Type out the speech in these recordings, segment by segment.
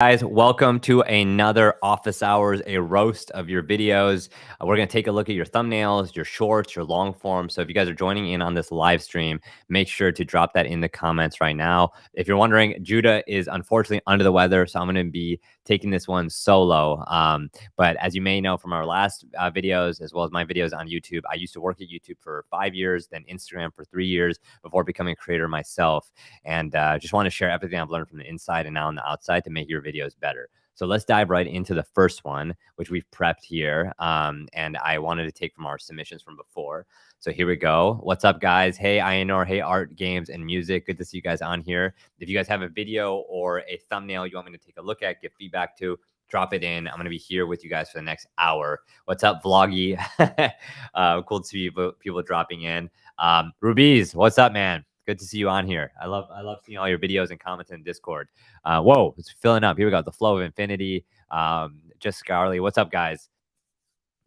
Guys, welcome to another office hours, a roast of your videos. We're going to take a look at your thumbnails, your shorts, your long form. So if you guys are joining in on this live stream, make sure to drop that in the comments right now. If you're wondering, Judah is unfortunately under the weather, so I'm going to be taking this one solo. But as you may know from our last videos, as well as my videos on YouTube, I used to work at YouTube for 5 years, then Instagram for 3 years before becoming a creator myself. And just want to share everything I've learned from the inside and now on the outside to make your videos better. So let's dive right into the first one, which we've prepped here. And I wanted to take from our submissions from before. So here we go. What's up, guys? Hey, Ianor. Hey, Art, Games, and Music. Good to see you guys on here. If you guys have a video or a thumbnail you want me to take a look at, give feedback to, drop it in. I'm going to be here with you guys for the next hour. What's up, Vloggy? Cool to see people dropping in. Rubiz, what's up, man? Good to see you on here. I love seeing all your videos and comments in Discord. Whoa, it's filling up. Here we go. The Flow of Infinity. Just Scarly. What's up, guys?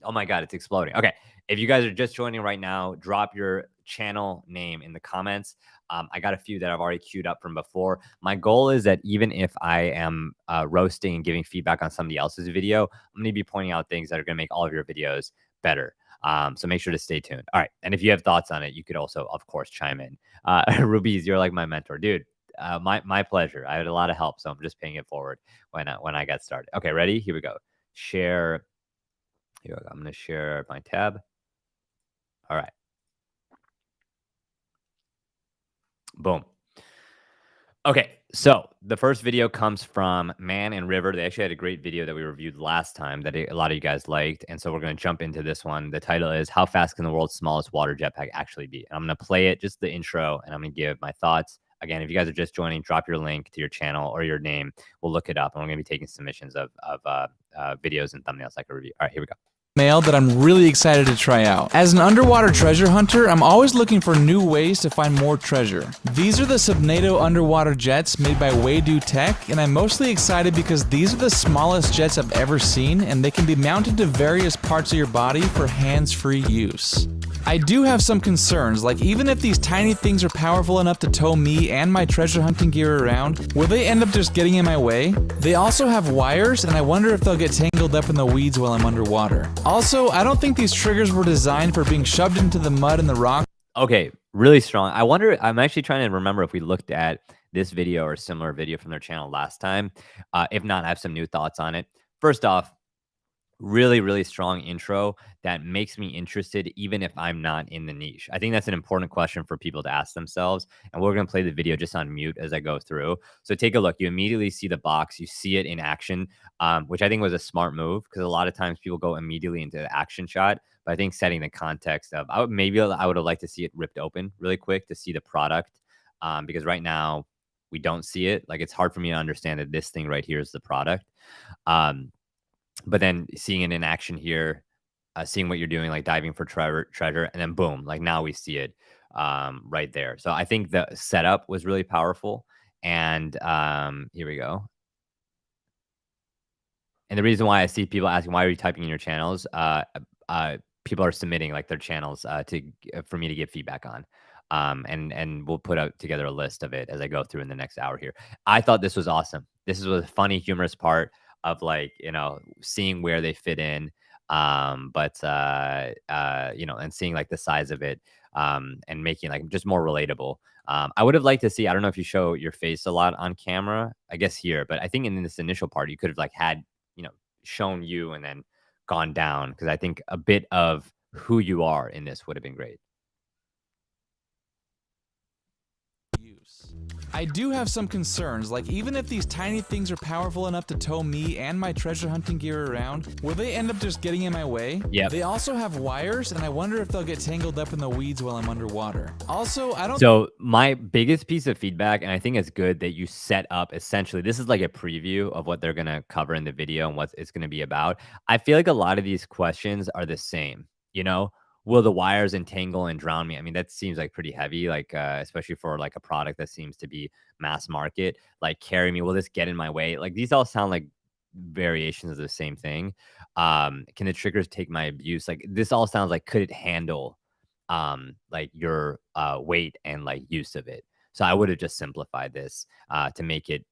Oh my God, it's exploding. Okay. If you guys are just joining right now, drop your channel name in the comments. I got a few that I've already queued up from before. My goal is that even if I am roasting and giving feedback on somebody else's video, I'm going to be pointing out things that are going to make all of your videos better. So make sure to stay tuned. All right. And if you have thoughts on it, you could also, of course, chime in. Rubiz, you're like my mentor. Dude, my pleasure. I had a lot of help, so I'm just paying it forward when I got started. Okay, ready? Here we go. Share. Here we go. I'm going to share my tab. All right. Boom. Okay, so the first video comes from Man and River. They actually had a great video that we reviewed last time that a lot of you guys liked. And so we're going to jump into this one. The title is How Fast Can the World's Smallest Water Jetpack Actually Be? And I'm going to play it, just the intro, and I'm going to give my thoughts. Again, if you guys are just joining, drop your link to your channel or your name. We'll look it up. And we're going to be taking submissions of videos and thumbnails like a review. All right, here we go. Mail that I'm really excited to try out. As an underwater treasure hunter, I'm always looking for new ways to find more treasure. These are the Subnado underwater jets made by Waydo Tech, and I'm mostly excited because these are the smallest jets I've ever seen, and they can be mounted to various parts of your body for hands-free use. I do have some concerns, like even if these tiny things are powerful enough to tow me and my treasure hunting gear around, will they end up just getting in my way? They also have wires, and I wonder if they'll get tangled up in the weeds while I'm underwater. Also, I don't think these triggers were designed for being shoved into the mud and the rock. Okay, really strong. I wonder, I'm actually trying to remember if we looked at this video or a similar video from their channel last time. If not, I have some new thoughts on it. First off, really strong intro that makes me interested even if I'm not in the niche. I think that's an important question for people to ask themselves, and we're going to play the video just on mute as I go through. So take a look. You immediately see the box, you see it in action, which I think was a smart move, because a lot of times people go immediately into the action shot. But I think setting the context of, I would have liked to see it ripped open really quick to see the product, because right now we don't see it. Like, it's hard for me to understand that this thing right here is the product. But then seeing it in action here, seeing what you're doing, like diving for treasure, and then boom, like now we see it right there. So I think the setup was really powerful. And here we go. And the reason why I see people asking, why are you typing in your channels? People are submitting like their channels for me to give feedback on. And we'll put out together a list of it as I go through in the next hour here. I thought this was awesome. This was a funny, humorous part of, like, you know, seeing where they fit in, but you know, and seeing like the size of it, and making like just more relatable. I would have liked to see, I don't know if you show your face a lot on camera, I guess here, but I think in this initial part, you could have like had, you know, shown you and then gone down, because I think a bit of who you are in this would have been great. I do have some concerns, like even if these tiny things are powerful enough to tow me and my treasure hunting gear around, will they end up just getting in my way? Yeah. They also have wires, and I wonder if they'll get tangled up in the weeds while I'm underwater. Also, I don't... So my biggest piece of feedback, and I think it's good that you set up, essentially, this is like a preview of what they're going to cover in the video and what it's going to be about. I feel like a lot of these questions are the same, you know? Will the wires entangle and drown me? I mean, that seems like pretty heavy, like especially for like a product that seems to be mass market. Like, carry me, will this get in my way? Like, these all sound like variations of the same thing. Can the triggers take my abuse? Like, this all sounds like, could it handle like your weight and like use of it? So I would have just simplified this to make it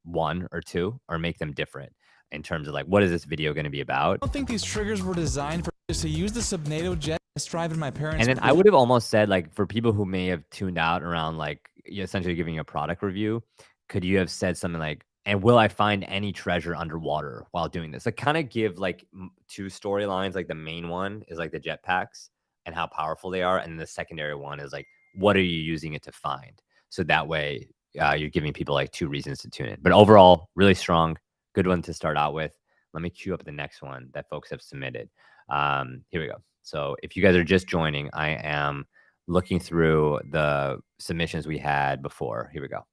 one or two, or make them different in terms of like, what is this video going to be about? I don't think these triggers were designed for just to use the Subnado jet test drive in my parents' And then I would have almost said, like, for people who may have tuned out around, like, essentially giving a product review, could you have said something like, "And will I find any treasure underwater while doing this?" Like, kinda give, like, 2 storylines, like, the main one is, like, the jetpacks and how powerful they are, and the secondary one is, like, what are you using it to find? So that way, you're giving people, like, 2 reasons to tune in. But overall, really strong, good one to start out with. Let me queue up the next one that folks have submitted. Here we go. So if you guys are just joining, I am looking through the submissions we had before. Here we go. All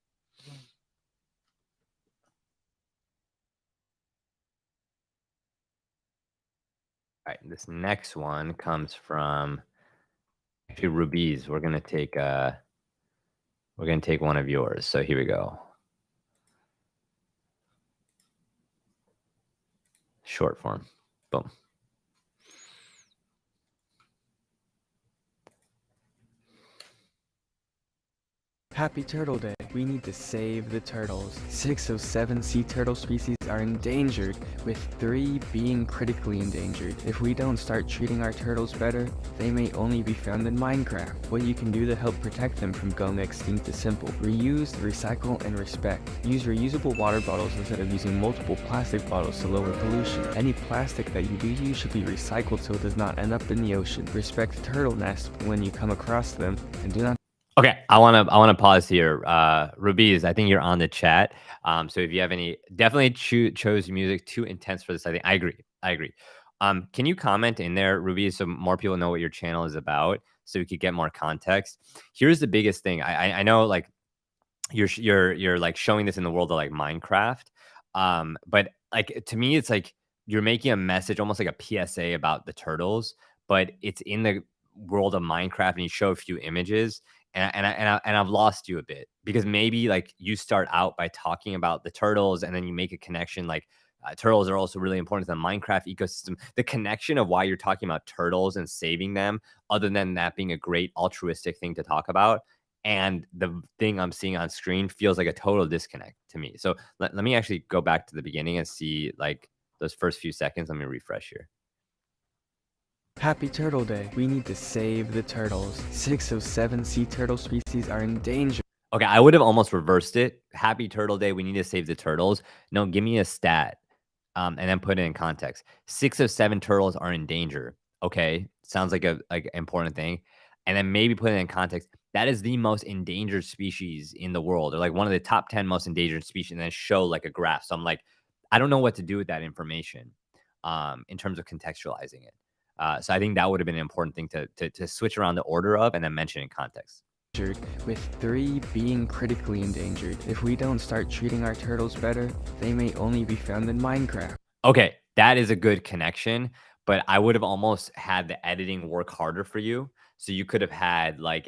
right, this next one comes from actually Rubies. We're gonna take one of yours. So here we go. Short form. Boom. Happy Turtle Day. We need to save the turtles. 6 of 7 sea turtle species are endangered, with 3 being critically endangered. If we don't start treating our turtles better, they may only be found in Minecraft. What you can do to help protect them from going extinct is simple. Reuse, recycle, and respect. Use reusable water bottles instead of using multiple plastic bottles to lower pollution. Any plastic that you do use should be recycled so it does not end up in the ocean. Respect turtle nests when you come across them, and do not Okay, I wanna pause here. Rubies, I think you're on the chat. So if you have any, definitely chose music too intense for this. I think I agree. I agree. Can you comment in there, Rubies, so more people know what your channel is about, so we could get more context? Here's the biggest thing. I know, like, you're like showing this in the world of like Minecraft. But like, to me, it's like you're making a message, almost like a PSA about the turtles, but it's in the world of Minecraft, and you show a few images, and I've lost you a bit, because maybe like you start out by talking about the turtles, and then you make a connection like turtles are also really important to the Minecraft ecosystem. The connection of why you're talking about turtles and saving them, other than that being a great altruistic thing to talk about, and the thing I'm seeing on screen feels like a total disconnect to me. So let me actually go back to the beginning and see like those first few seconds. Let me refresh here. Happy Turtle Day. We need to save the turtles. 6 of 7 sea turtle species are endangered. Okay, I would have almost reversed it. Happy Turtle Day. We need to save the turtles. No, give me a stat, and then put it in context. 6 of 7 turtles are in danger. Okay, sounds like a important thing, and then maybe put it in context. That is the most endangered species in the world, or like one of the top 10 most endangered species, and then show like a graph. So I'm like, I don't know what to do with that information, in terms of contextualizing it. So I think that would have been an important thing to switch around the order of, and then mention in context. With 3 being critically endangered. If we don't start treating our turtles better, they may only be found in Minecraft. Okay, that is a good connection, but I would have almost had the editing work harder for you. So you could have had like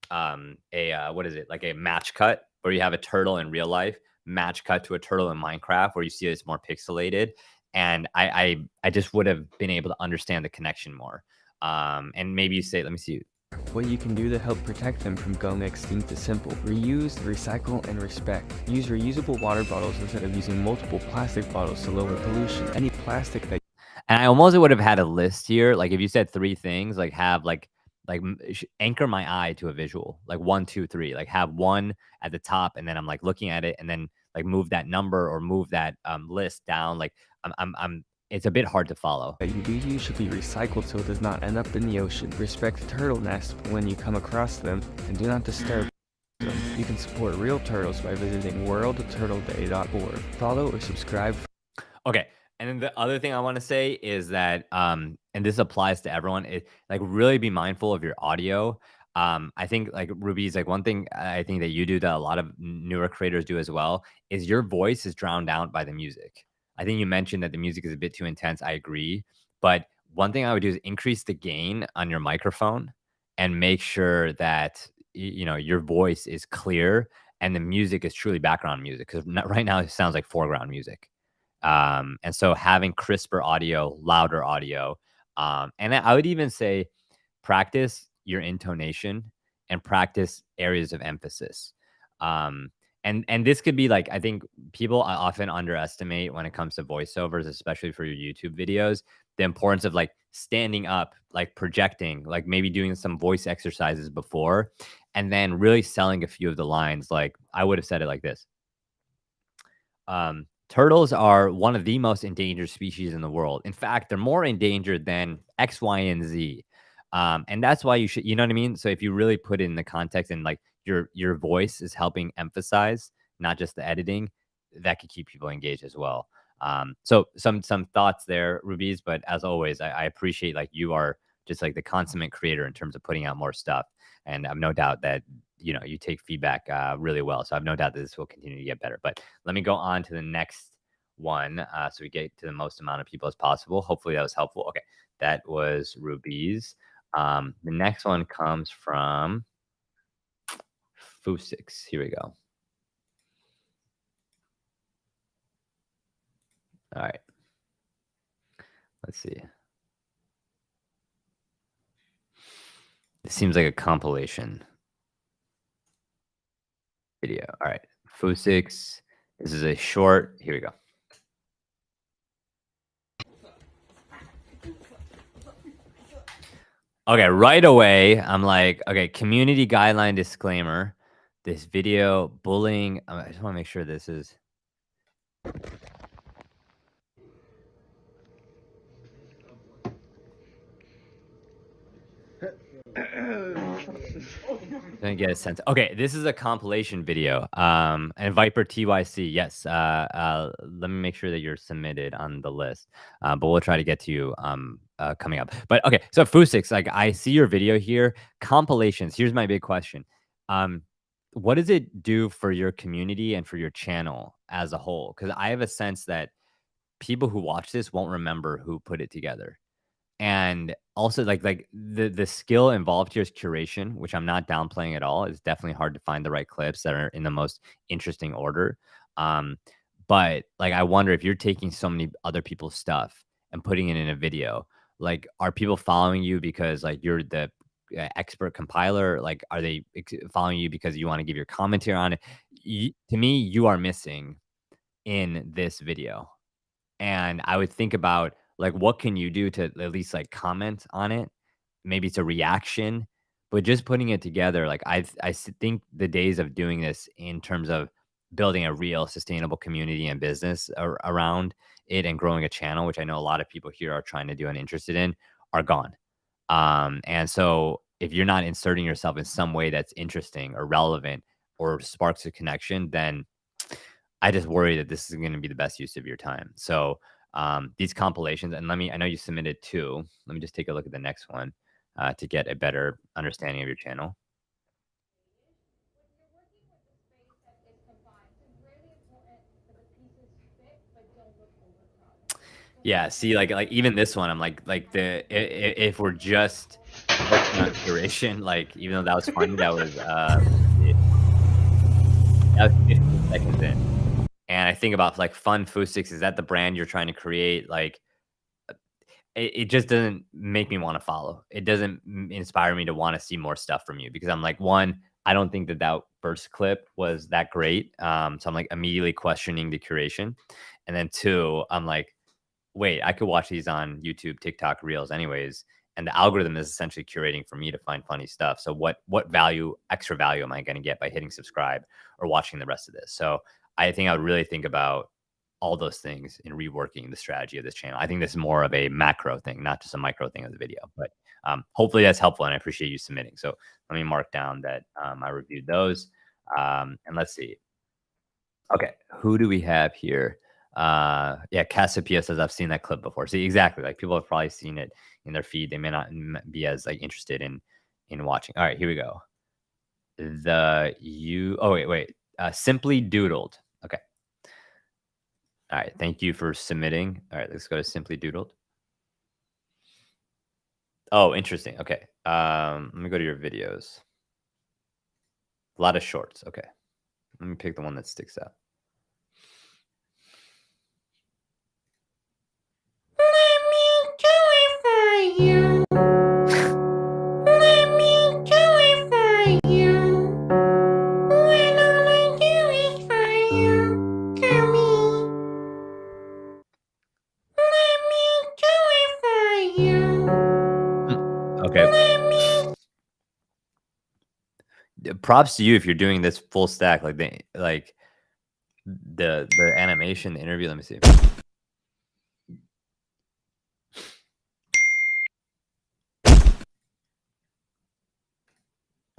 what is it? Like a match cut where you have a turtle in real life, match cut to a turtle in Minecraft where you see it's more pixelated. And I just would have been able to understand the connection more. And maybe you say, let me see. What you can do to help protect them from going extinct is simple. Reuse, recycle, and respect. Use reusable water bottles instead of using multiple plastic bottles to lower pollution. Any plastic that And I almost would have had a list here. Like if you said 3 things, like have anchor my eye to a visual, like 1, 2, 3, like have 1 at the top, and then I'm like looking at it, and then like move that number or move that list down. Like I'm it's a bit hard to follow. you do use should be recycled so it does not end up in the ocean. Respect turtle nests when you come across them, and do not disturb them. You can support real turtles by visiting worldturtleday.org. Follow or subscribe. Okay. And then the other thing I want to say is that, and this applies to everyone, like really be mindful of your audio. I think like Ruby's like one thing I think that you do that a lot of newer creators do as well is your voice is drowned out by the music. I think you mentioned that the music is a bit too intense. I agree. But one thing I would do is increase the gain on your microphone and make sure that, your voice is clear and the music is truly background music. Because right now it sounds like foreground music. And so having crisper audio, louder audio, and I would even say practice your intonation and practice areas of emphasis. And this could be like, I think people often underestimate when it comes to voiceovers, especially for your YouTube videos, the importance of like standing up, like projecting, like maybe doing some voice exercises before, and then really selling a few of the lines. Like I would have said it like this. Turtles are one of the most endangered species in the world. In fact, they're more endangered than X, Y, and Z. And that's why you should, you know what I mean? So if you really put it in the context and like your voice is helping emphasize, not just the editing, that could keep people engaged as well. So some thoughts there, Rubies, but as always, I appreciate like you are just like the consummate creator in terms of putting out more stuff. And I've no doubt that you take feedback really well. So I've no doubt that this will continue to get better. But let me go on to the next one so we get to the most amount of people as possible. Hopefully that was helpful. Okay, that was Rubies. The next one comes from Fusix. Here we go. All right. Let's see. It seems like a compilation video. All right. Fusix. This is a short. Here we go. Okay, right away, I'm like, okay, community guideline disclaimer. This video, bullying. I just want to make sure this is. Don't get a sense. Okay, this is a compilation video. And Viper TYC, yes. Let me make sure that you're submitted on the list. But we'll try to get to you coming up. But okay, so Fusix, like I see your video here. Compilations. Here's my big question. What does it do for your community and for your channel as a whole? Because I have a sense that people who watch this won't remember who put it together. And also like the skill involved here is curation, which I'm not downplaying at all. It's definitely hard to find the right clips that are in the most interesting order. But like I wonder if you're taking so many other people's stuff and putting it in a video, like are people following you because like you're the expert compiler? Like are they following you because you want to give your commentary on it? To me, you are missing in this video. And I would think about like what can you do to at least like comment on it? Maybe it's a reaction, but just putting it together, like think the days of doing this in terms of building a real sustainable community and business around it and growing a channel, which I know a lot of people here are trying to do and interested in, are gone. And so if you're not inserting yourself in some way that's interesting or relevant or sparks a connection, then I just worry that this is going to be the best use of your time. So these compilations, and I know you submitted 2. Let me just take a look at the next one to get a better understanding of your channel. Yeah, see, like even this one, I'm like if we're just working on curation, like even though that was funny, that was 15 seconds in. And I think about like Fun Fusix, is that the brand you're trying to create? Like it just doesn't make me want to follow. It doesn't inspire me to want to see more stuff from you because I'm like, one, I don't think that first clip was that great. So I'm like immediately questioning the curation. And then 2, I'm like, wait, I could watch these on YouTube, TikTok, Reels anyways. And the algorithm is essentially curating for me to find funny stuff. So what extra value am I going to get by hitting subscribe or watching the rest of this? So I think I would really think about all those things in reworking the strategy of this channel. I think this is more of a macro thing, not just a micro thing of the video. But hopefully that's helpful, and I appreciate you submitting. So let me mark down that I reviewed those. And let's see. Okay, who do we have here? Yeah, Cassiopeia says I've seen that clip before. See, exactly. Like people have probably seen it in their feed. They may not be as like interested in watching. All right, here we go. Wait. Simply Doodled. Okay. All right, thank you for submitting. All right, let's go to Simply Doodled. Oh, interesting. Okay. Let me go to your videos. A lot of shorts. Okay. Let me pick the one that sticks out. Let me do it for you. Let me do it for you. Okay. Props to you if you're doing this full stack, like the animation, the interview. Let me see.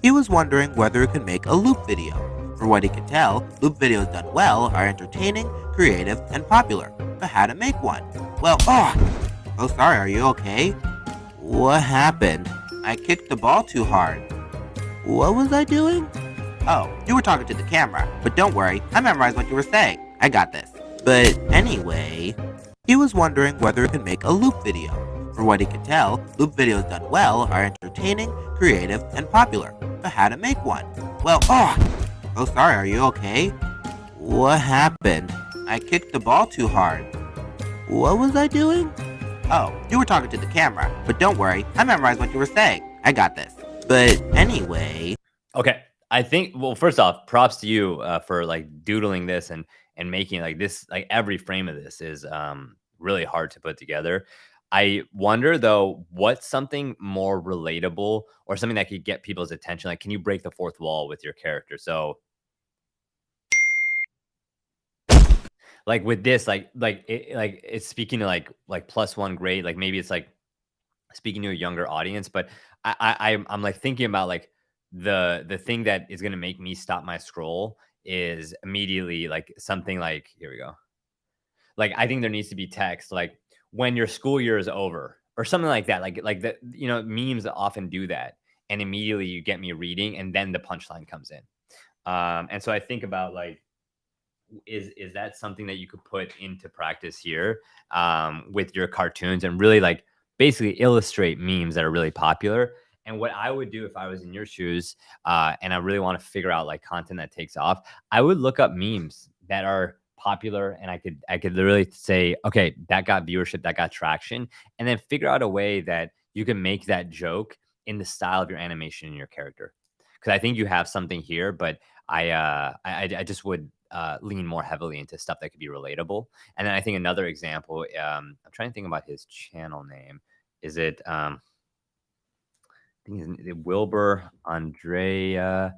He was wondering whether he could make a loop video. For what he could tell, loop videos done well are entertaining, creative, and popular. But how to make one? Well, oh sorry, are you okay? What happened? I kicked the ball too hard. What was I doing? Oh, you were talking to the camera, but don't worry, I memorized what you were saying. I got this. But anyway, he was wondering whether he could make a loop video. For what he could tell, loop videos done well are entertaining, creative, and popular. But how to make one? Well, oh sorry, are you okay? What happened? I kicked the ball too hard. What was I doing? Oh, you were talking to the camera, but don't worry, I memorized what you were saying. I got this. But anyway. Okay. I think, well, first off, props to you for like doodling this and making like this, like every frame of this is really hard to put together. I wonder though, what's something more relatable or something that could get people's attention? Like, can you break the fourth wall with your character? So like with this, like it's speaking to like +1 grade, like maybe it's like speaking to a younger audience, but I'm like thinking about like the thing that is gonna make me stop my scroll is immediately like something like, here we go. Like I think there needs to be text like when your school year is over or something like that. Like that, you know, memes often do that. And immediately you get me reading and then the punchline comes in. And so I think about like, is that something that you could put into practice here with your cartoons and really like basically illustrate memes that are really popular? And what I would do if I was in your shoes and I really want to figure out like content that takes off, I would look up memes that are popular and I could literally say, okay, that got viewership, that got traction, and then figure out a way that you can make that joke in the style of your animation and your character. Because I think you have something here, but I just would lean more heavily into stuff that could be relatable. And then I think another example, I'm trying to think about his channel name. Is it I think it's Wilbur Andrea?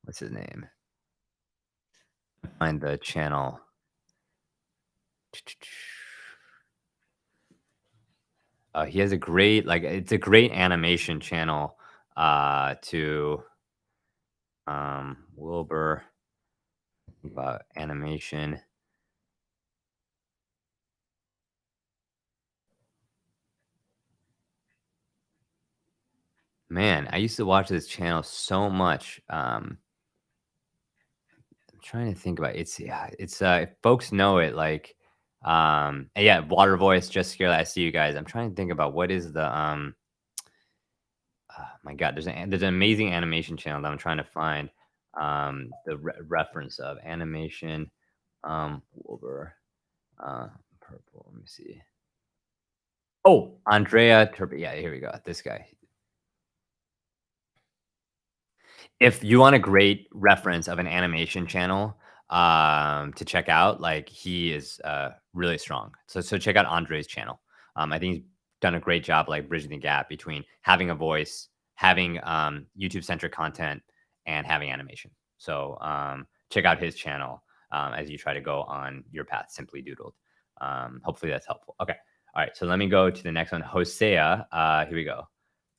What's his name? Find the channel. He has a great, like, it's a great animation channel to Wilbur. Think about animation. Man, I used to watch this channel so much. I'm trying to think about it. It's if folks know it, like yeah, Water Voice, just here. I see you guys. I'm trying to think about what is the my god, there's an amazing animation channel that I'm trying to find the reference of animation Wilbur purple. Let me see. Oh, Andrea Turpin. Yeah, here we go. This guy. If you want a great reference of an animation channel to check out, like he is really strong. So check out Andre's channel. I think he's done a great job like bridging the gap between having a voice, having YouTube centric content, and having animation. So check out his channel as you try to go on your path, Simply Doodled. Hopefully that's helpful. Okay. All right. So let me go to the next one. Hosea. Here we go.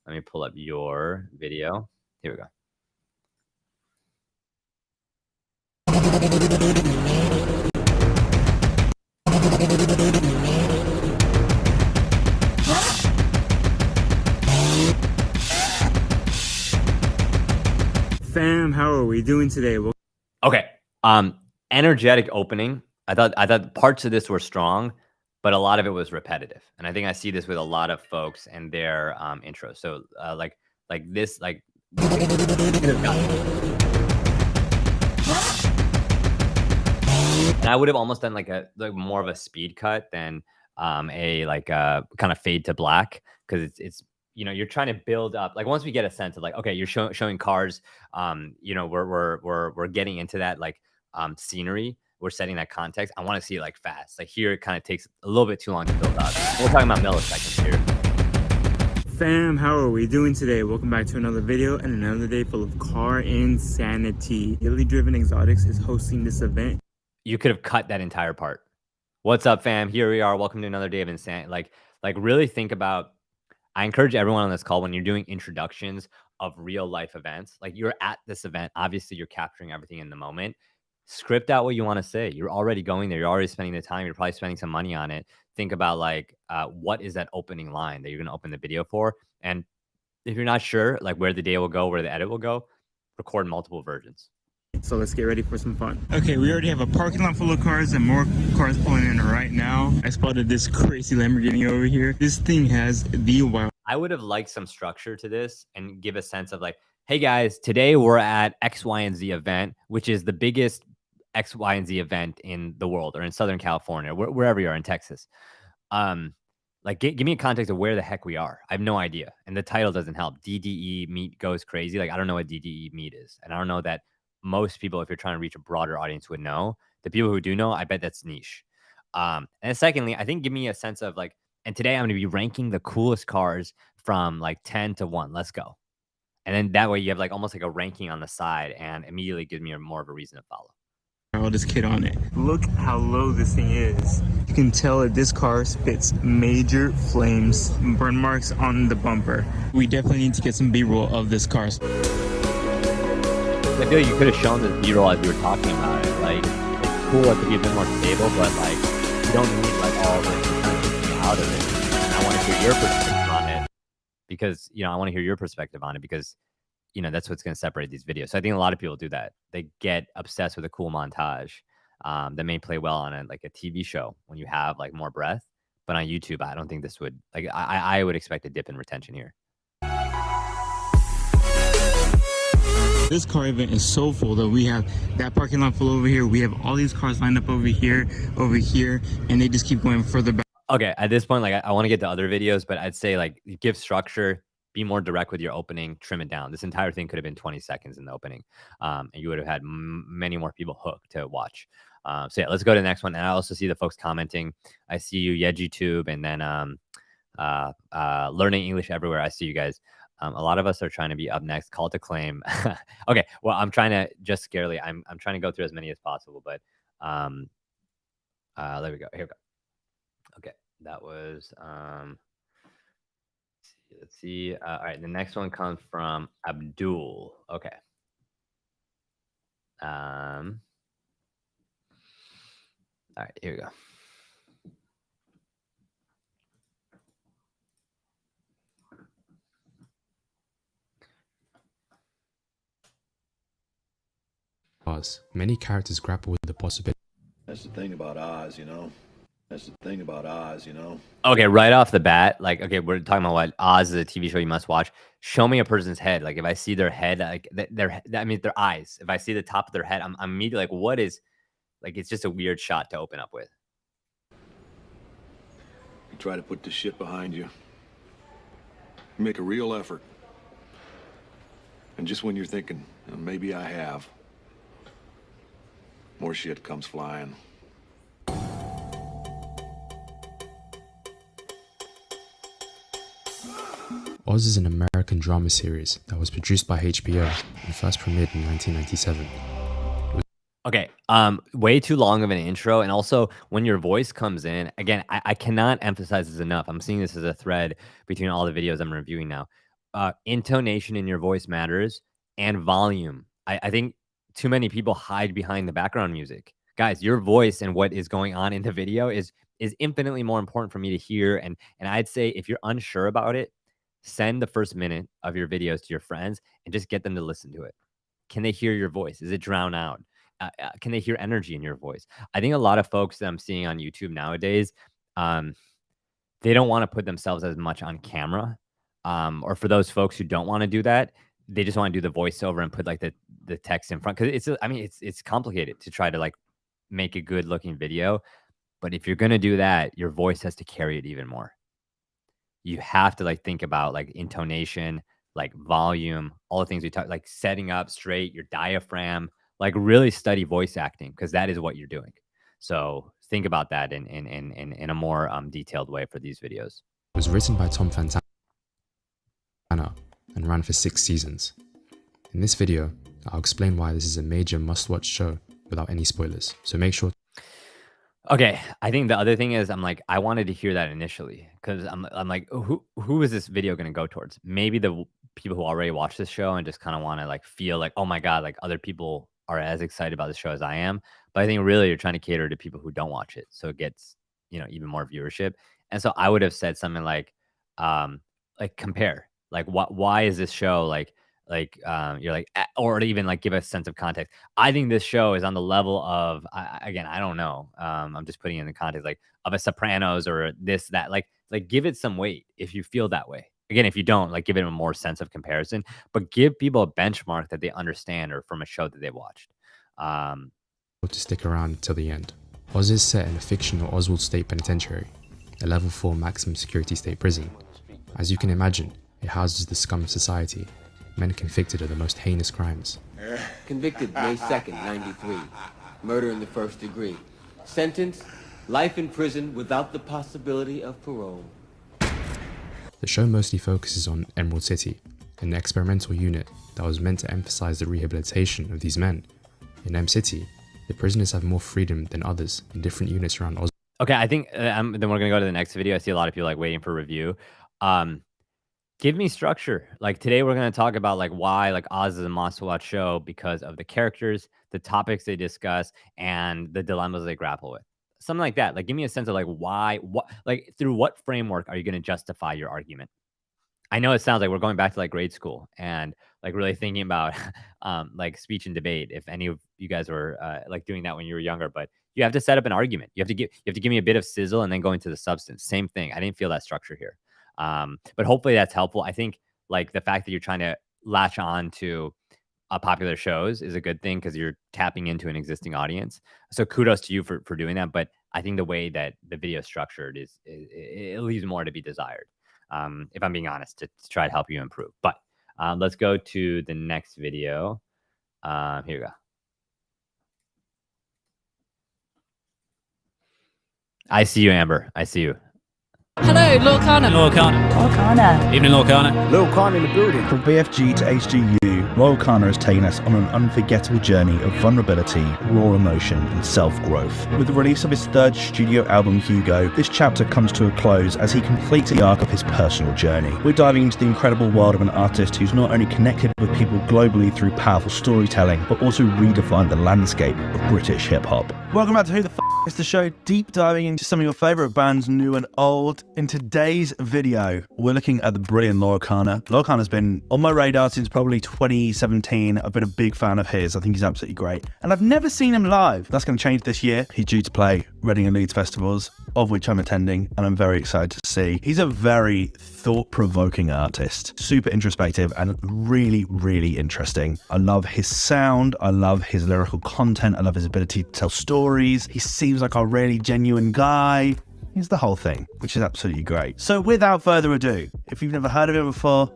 Let me pull up your video. Here we go. Fam, how are we doing today? Okay. Energetic opening. I thought parts of this were strong, but a lot of it was repetitive. And I think I see this with a lot of folks and their intros. So like this, like and I would have almost done like more of a speed cut than a like kind of fade to black, because it's you know, you're trying to build up, like once we get a sense of like, okay, you're showing cars, you know, we're getting into that like scenery, we're setting that context. I want to see it like fast. Like here it kind of takes a little bit too long to build up. We're talking about milliseconds here. Fam, how are we doing today? Welcome back to another video and another day full of car insanity. Italy Driven Exotics is hosting this event. You could have cut that entire part. What's up, fam? Here we are. Welcome to another day of insanity. Like really think about. I encourage everyone on this call, when you're doing introductions of real life events, like you're at this event, obviously you're capturing everything in the moment. Script out what you want to say. You're already going there. You're already spending the time. You're probably spending some money on it. Think about like, what is that opening line that you're going to open the video for? And if you're not sure, like where the day will go, where the edit will go, record multiple versions. So let's get ready for some fun. Okay, we already have a parking lot full of cars and more cars pulling in right now. I spotted this crazy Lamborghini over here. This thing has the wild. I would have liked some structure to this and give a sense of like, hey guys, today we're at X, Y, and Z event, which is the biggest X, Y, and Z event in the world, or in Southern California, wherever you are in Texas. Like, give me a context of where the heck we are. I have no idea. And the title doesn't help. DDE Meet Goes Crazy. Like, I don't know what DDE Meet is. And I don't know that most people, if you're trying to reach a broader audience, would know. The people who do know, I bet that's niche. And secondly, I think give me a sense of like, and today I'm going to be ranking the coolest cars from like 10 to 1. Let's go. And then that way you have like almost like a ranking on the side, and immediately gives me more of a reason to follow. This kid on it. Look how low this thing is. You can tell that this car spits major flames, burn marks on the bumper. We definitely need to get some B-roll of this car. I feel like you could have shown this B-roll as we were talking about it. Like, it's cool to be a bit more stable, but like, you don't need like all the out of it. And I want to hear your perspective on it because, I want to hear your perspective on it because, that's what's going to separate these videos. So I think a lot of people do that. They get obsessed with a cool montage that may play well on like a TV show when you have like more breath. But on YouTube, I don't think this would, like, I would expect a dip in retention here. This car event is so full that we have that parking lot full over here. We have all these cars lined up over here, and they just keep going further back. Okay, at this point, like I want to get to other videos, but I'd say like give structure, be more direct with your opening, trim it down. This entire thing could have been 20 seconds in the opening, and you would have had many more people hooked to watch. So yeah, let's go to the next one. And I also see the folks commenting. I see you, Ex-YouTube, and then Learning English Everywhere. I see you guys. A lot of us are trying to be up next. Call to claim. Okay, well, I'm trying to just scarily. I'm trying to go through as many as possible, but there we go. Here we go. Okay, that was let's see. All right, the next one comes from Abdul. Okay. All right, here we go. Oz. Many characters grapple with the possibility. That's the thing about Oz, Okay, right off the bat, like, okay, we're talking about what Oz is a TV show you must watch. Show me a person's head. Like, if I see their head, like their eyes. If I see the top of their head, I'm immediately like, what is? Like, it's just a weird shot to open up with. You try to put this shit behind you. You make a real effort. And just when you're thinking, maybe I have, more shit comes flying. Oz is an American drama series that was produced by HBO and first premiered in 1997. Okay, way too long of an intro. And also, when your voice comes in, again, I cannot emphasize this enough. I'm seeing this as a thread between all the videos I'm reviewing now. Intonation in your voice matters, and volume. I think too many people hide behind the background music. Guys, your voice and what is going on in the video is infinitely more important for me to hear. And I'd say if you're unsure about it, send the first minute of your videos to your friends and just get them to listen to it. Can they hear your voice? Is it drowned out? Can they hear energy in your voice? I think a lot of folks that I'm seeing on YouTube nowadays, they don't want to put themselves as much on camera. Or for those folks who don't want to do that, they just want to do the voiceover and put like the text in front. Because it's complicated to try to like make a good looking video. But if you're going to do that, your voice has to carry it even more. You have to like think about like intonation, like volume, all the things we talk, like setting up straight, your diaphragm, like really study voice acting because that is what you're doing. So think about that in a more detailed way for these videos. It was written by Tom Fantastic. and ran for 6 seasons. In this video, I'll explain why this is a major must-watch show without any spoilers, so make sure. Okay, I think the other thing is I'm like, I wanted to hear that initially because I'm like, who is this video going to go towards? Maybe the people who already watch this show and just kind of want to like feel like, oh my God, like other people are as excited about the show as I am. But I think really you're trying to cater to people who don't watch it. So it gets, even more viewership. And so I would have said something like compare, like why is this show you're like, or even like give a sense of context. I think this show is on the level of, again, I don't know. I'm just putting it in the context like of a Sopranos or this, that, like give it some weight if you feel that way. Again, if you don't, like give it a more sense of comparison, but give people a benchmark that they understand or from a show that they watched. To stick around until the end. Oz is set in a fictional Oswald State Penitentiary, a level 4 maximum security state prison. As you can imagine, it houses the scum of society, men convicted of the most heinous crimes. Convicted May 2nd, 93. Murder in the first degree. Sentence, life in prison without the possibility of parole. The show mostly focuses on Emerald City, an experimental unit that was meant to emphasize the rehabilitation of these men. In M City, the prisoners have more freedom than others in different units around Oz. Okay, I think then we're going to go to the next video. I see a lot of people like waiting for review. Give me structure. Like today we're going to talk about like why like Oz is a must-watch show because of the characters, the topics they discuss, and the dilemmas they grapple with. Something like that. Like give me a sense of like why, through what framework are you going to justify your argument? I know it sounds like we're going back to like grade school and like really thinking about like speech and debate. If any of you guys were like doing that when you were younger, but you have to set up an argument. You have to give me a bit of sizzle and then go into the substance. Same thing. I didn't feel that structure here. But hopefully that's helpful. I think like the fact that you're trying to latch on to popular shows is a good thing because you're tapping into an existing audience. So kudos to you for doing that. But I think the way that the video is structured it leaves more to be desired. If I'm being honest, to try to help you improve. But let's go to the next video. Here we go. I see you, Amber. I see you. Hello, Lorcana. Lorcana. Evening, Lorcana. Lorcana in the building. From BFG to HGU, Lorcana has taken us on an unforgettable journey of vulnerability, raw emotion, and self-growth. With the release of his third studio album, Hugo, this chapter comes to a close as he completes the arc of his personal journey. We're diving into the incredible world of an artist who's not only connected with people globally through powerful storytelling, but also redefined the landscape of British hip-hop. Welcome back to Who the F*** is the Show, deep diving into some of your favourite bands, new and old. In today's video, we're looking at the brilliant Lorcana. Lorcana's been on my radar since probably 2017. I've been a big fan of his. I think he's absolutely great. And I've never seen him live. That's going to change this year. He's due to play Reading and Leeds festivals, of which I'm attending, and I'm very excited to see. He's a very thought-provoking artist, super introspective and really, really interesting. I love his sound. I love his lyrical content. I love his ability to tell stories. He seems like a really genuine guy. He's the whole thing, which is absolutely great. So without further ado, if you've never heard of him before.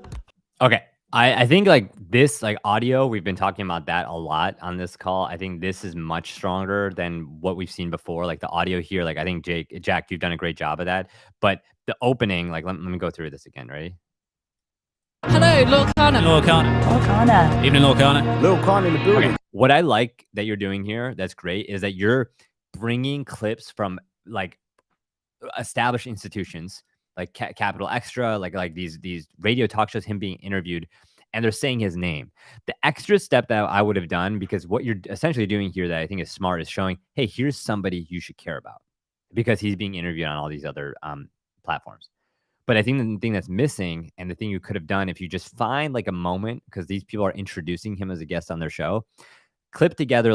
Okay. I think like this, like audio, we've been talking about that a lot on this call. I think this is much stronger than what we've seen before. Like the audio here, like I think Jack, you've done a great job of that. But the opening, like let me go through this again. Ready? Hello, Lorcana. Lorcana. Evening, Lorcana. Lorcana in the building. Okay. What I like that you're doing here, that's great, is that you're bringing clips from like established institutions like Capital Extra, like these radio talk shows, him being interviewed, and they're saying his name. The extra step that I would have done, because what you're essentially doing here that I think is smart, is showing, hey, here's somebody you should care about because he's being interviewed on all these other platforms. But I think the thing that's missing, and the thing you could have done if you just find like a moment, because these people are introducing him as a guest on their show, clip together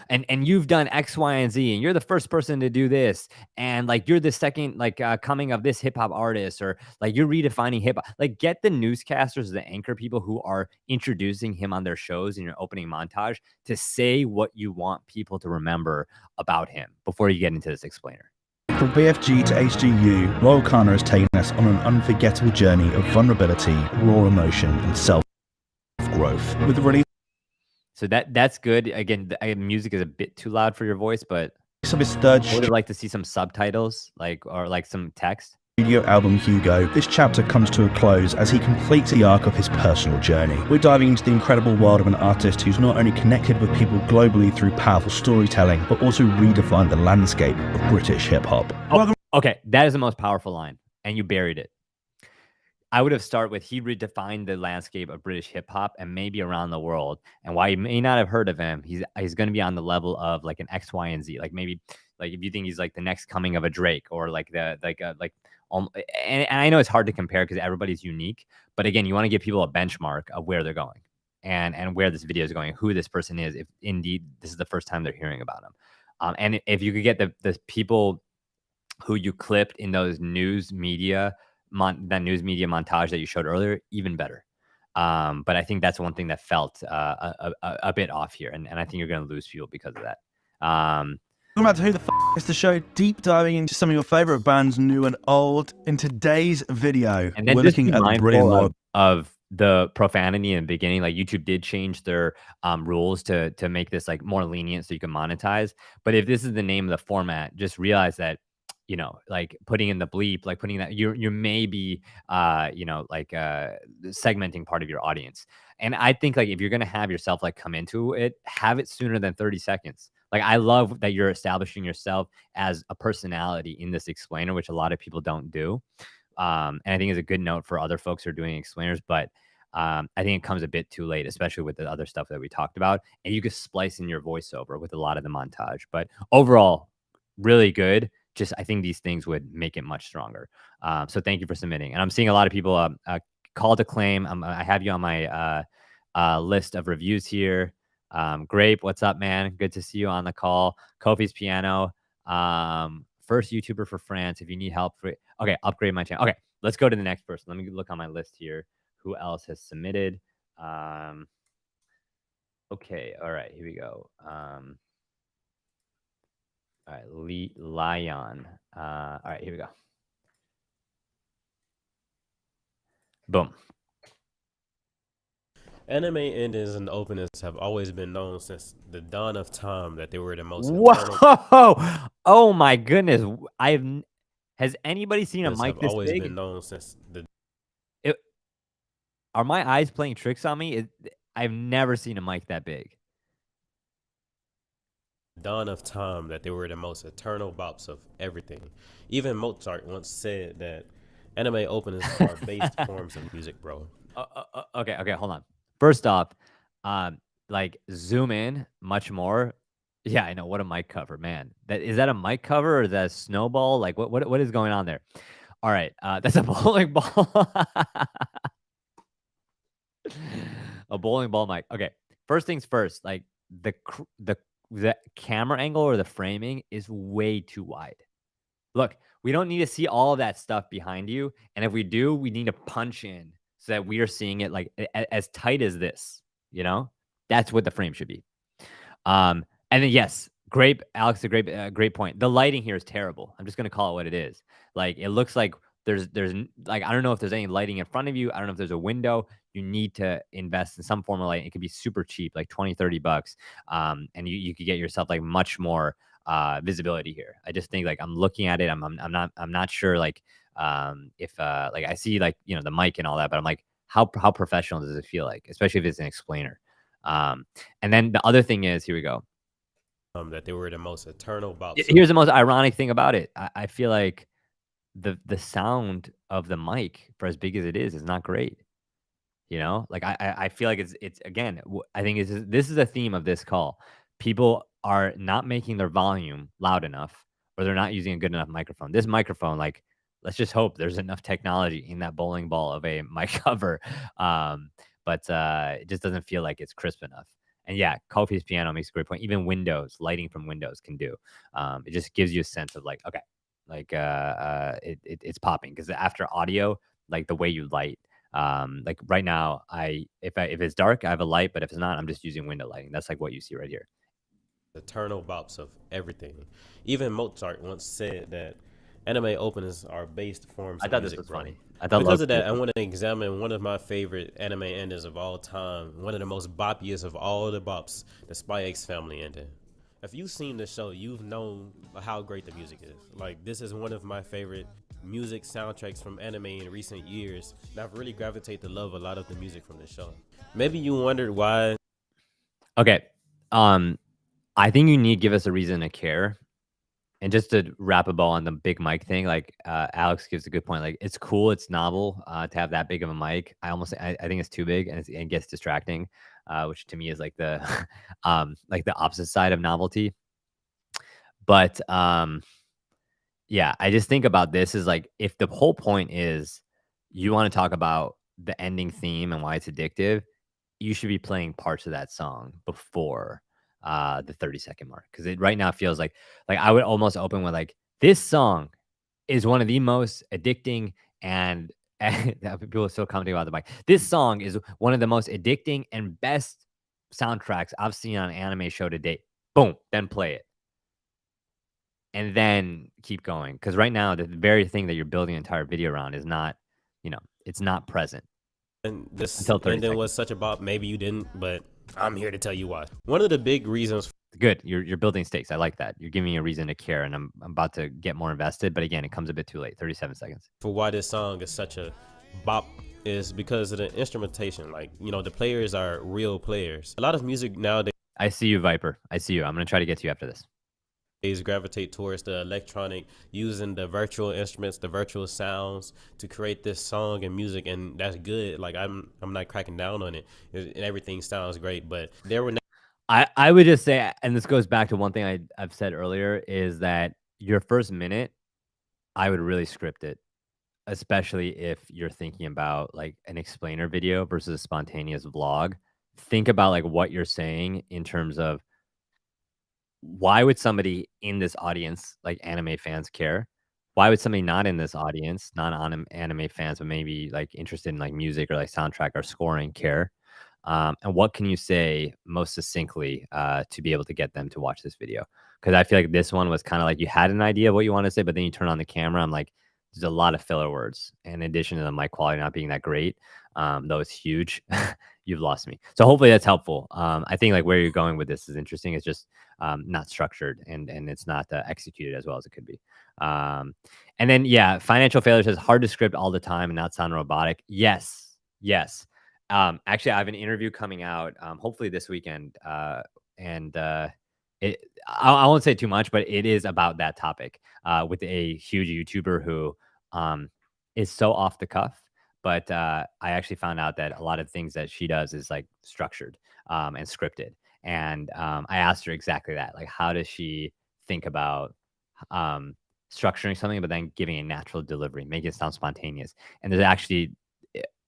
and you've done X, Y, and Z, and you're the first person to do this, and like you're the second coming of this hip hop artist, or like you're redefining hip hop. Like get the newscasters, the anchor people who are introducing him on their shows in your opening montage to say what you want people to remember about him before you get into this explainer. From BFG to HGU, Lorcana has taken us on an unforgettable journey of vulnerability, raw emotion, and self-growth. With the release So that's good. Again, the music is a bit too loud for your voice, but of his third I would like to see some subtitles, or some text. studio album Hugo, this chapter comes to a close as he completes the arc of his personal journey. We're diving into the incredible world of an artist who's not only connected with people globally through powerful storytelling, but also redefined the landscape of British hip-hop. Okay, that is the most powerful line, and you buried it. I would have started with he redefined the landscape of British hip hop and maybe around the world. And while you may not have heard of him, he's going to be on the level of like an X, Y, and Z. Like maybe like if you think he's like the next coming of a Drake or like and I know it's hard to compare because everybody's unique. But again, you want to give people a benchmark of where they're going and where this video is going, who this person is, if indeed this is the first time they're hearing about him. And if you could get the people who you clipped in those news media montage that you showed earlier, even better. But I think that's one thing that felt a bit off here, and I think you're going to lose people because of that. Welcome back to Who the F is the Show, deep diving into some of your favorite bands, new and old. In today's video, and then we're looking at the brilliant of the profanity in the beginning. Like YouTube did change their rules to make this like more lenient so you can monetize. But if this is the name of the format, just realize that, you know, like putting in the bleep, like putting that, you may be, segmenting part of your audience. And I think like if you're going to have yourself like come into it, have it sooner than 30 seconds. Like I love that you're establishing yourself as a personality in this explainer, which a lot of people don't do. And I think is a good note for other folks who are doing explainers, but I think it comes a bit too late, especially with the other stuff that we talked about. And you could splice in your voiceover with a lot of the montage, but overall, really good. Just I think these things would make it much stronger. So thank you for submitting. And I'm seeing a lot of people call to claim. I have you on my list of reviews here. Grape, what's up, man? Good to see you on the call. Kofi's Piano, first YouTuber for France. If you need help for okay, upgrade my channel. Okay, let's go to the next person. Let me look on my list here. Who else has submitted? Okay, all right, here we go. All right, Lion. All right, here we go. Boom. Anime endings and openings have always been known since the dawn of time that they were the most. Whoa! Oh my goodness! Has anybody seen a mic this always big? Been known since the. Are my eyes playing tricks on me? I've never seen a mic that big. Dawn of time that they were the most eternal bops of everything. Even Mozart once said that anime openings are based forms of music, bro. Okay, hold on. First off, like zoom in much more. Yeah, I know. What a mic cover, man. Is that a mic cover or is that a snowball? Like what is going on there? All right, that's a bowling ball. A bowling ball mic. Okay, first things first. Like the camera angle or the framing is way too wide. Look, we don't need to see all of that stuff behind you. And if we do, we need to punch in so that we are seeing it like as tight as this, you know, that's what the frame should be. And then, yes, great, Alex, a great point. The lighting here is terrible. I'm just going to call it what it is. Like, it looks like there's like, I don't know if there's any lighting in front of you. I don't know if there's a window. You need to invest in some form of lighting. It could be super cheap, like $20-$30. And you could get yourself like much more visibility here. I just think like I'm looking at it. I'm not sure like if like I see like, you know, the mic and all that, but I'm like, how professional does it feel like, especially if it's an explainer? And then the other thing is, here we go. That they were the most eternal bops. Here's the most ironic thing about it. I feel like the sound of the mic, for as big as it is not great. You know, like I feel like it's again, I think this is a theme of this call. People are not making their volume loud enough, or they're not using a good enough microphone. This microphone, like, let's just hope there's enough technology in that bowling ball of a mic cover. But it just doesn't feel like it's crisp enough. And yeah, Kofi's Piano makes a great point. Even Windows, lighting from Windows can do. It just gives you a sense of like, okay, like it's popping. Because after audio, like the way you light, like right now, if it's dark, I have a light, but if it's not, I'm just using window lighting. That's like what you see right here. Eternal bops of everything. Even Mozart once said that anime openings are based forms of music. I thought this was funny. Because of that, I want to examine one of my favorite anime endings of all time, one of the most boppiest of all the bops, the Spy X Family ending. If you've seen the show, you've known how great the music is. Like, this is one of my favorite music soundtracks from anime in recent years. And I've really gravitated to love a lot of the music from the show. Maybe you wondered why. Okay. I think you need to give us a reason to care. And just to wrap a ball on the big mic thing, like Alex gives a good point. Like, it's cool, it's novel to have that big of a mic. I think it's too big and it gets distracting, which to me is like the like the opposite side of novelty. But yeah, I just think about this is like, if the whole point is you want to talk about the ending theme and why it's addictive, you should be playing parts of that song before the 30-second mark, because it right now feels like I would almost open with like, this song is one of the most addicting and people are still commenting about the mic. This song is one of the most addicting and best soundtracks I've seen on an anime show to date. Boom, then play it. And then keep going. Because right now, the very thing that you're building an entire video around is not, it's not present. And this Until 30 ending seconds. was such a bop. Maybe you didn't, but I'm here to tell you why. One of the big reasons. Good. You're building stakes. I like that. You're giving me a reason to care, and I'm about to get more invested. But again, it comes a bit too late. 37 seconds. For why this song is such a bop is because of the instrumentation. Like, the players are real players. A lot of music nowadays. I see you, Viper. I see you. I'm going to try to get to you after this. Gravitate towards the electronic, using the virtual instruments, the virtual sounds to create this song and music, and that's good. Like, I'm not cracking down on it, and everything sounds great. But there were. I would just say, and this goes back to one thing I've said earlier, is that your first minute, I would really script it, especially if you're thinking about like an explainer video versus a spontaneous vlog. Think about like what you're saying in terms of, why would somebody in this audience, like anime fans, care? Why would somebody not in this audience, not on anime fans, but maybe like interested in like music or like soundtrack or scoring, care? And what can you say most succinctly to be able to get them to watch this video? Because I feel like this one was kind of like you had an idea of what you want to say, but then you turn on the camera. I'm like, there's a lot of filler words. In addition to the mic quality not being that great, though it's huge, you've lost me. So hopefully that's helpful. I think like where you're going with this is interesting. It's just not structured and it's not executed as well as it could be. And then, yeah, financial failures is hard to script all the time and not sound robotic. Yes. Actually, I have an interview coming out hopefully this weekend. I won't say too much, but it is about that topic with a huge YouTuber who is so off the cuff. But I actually found out that a lot of things that she does is like structured and scripted. And I asked her exactly that. Like, how does she think about structuring something, but then giving a natural delivery, making it sound spontaneous? And there's actually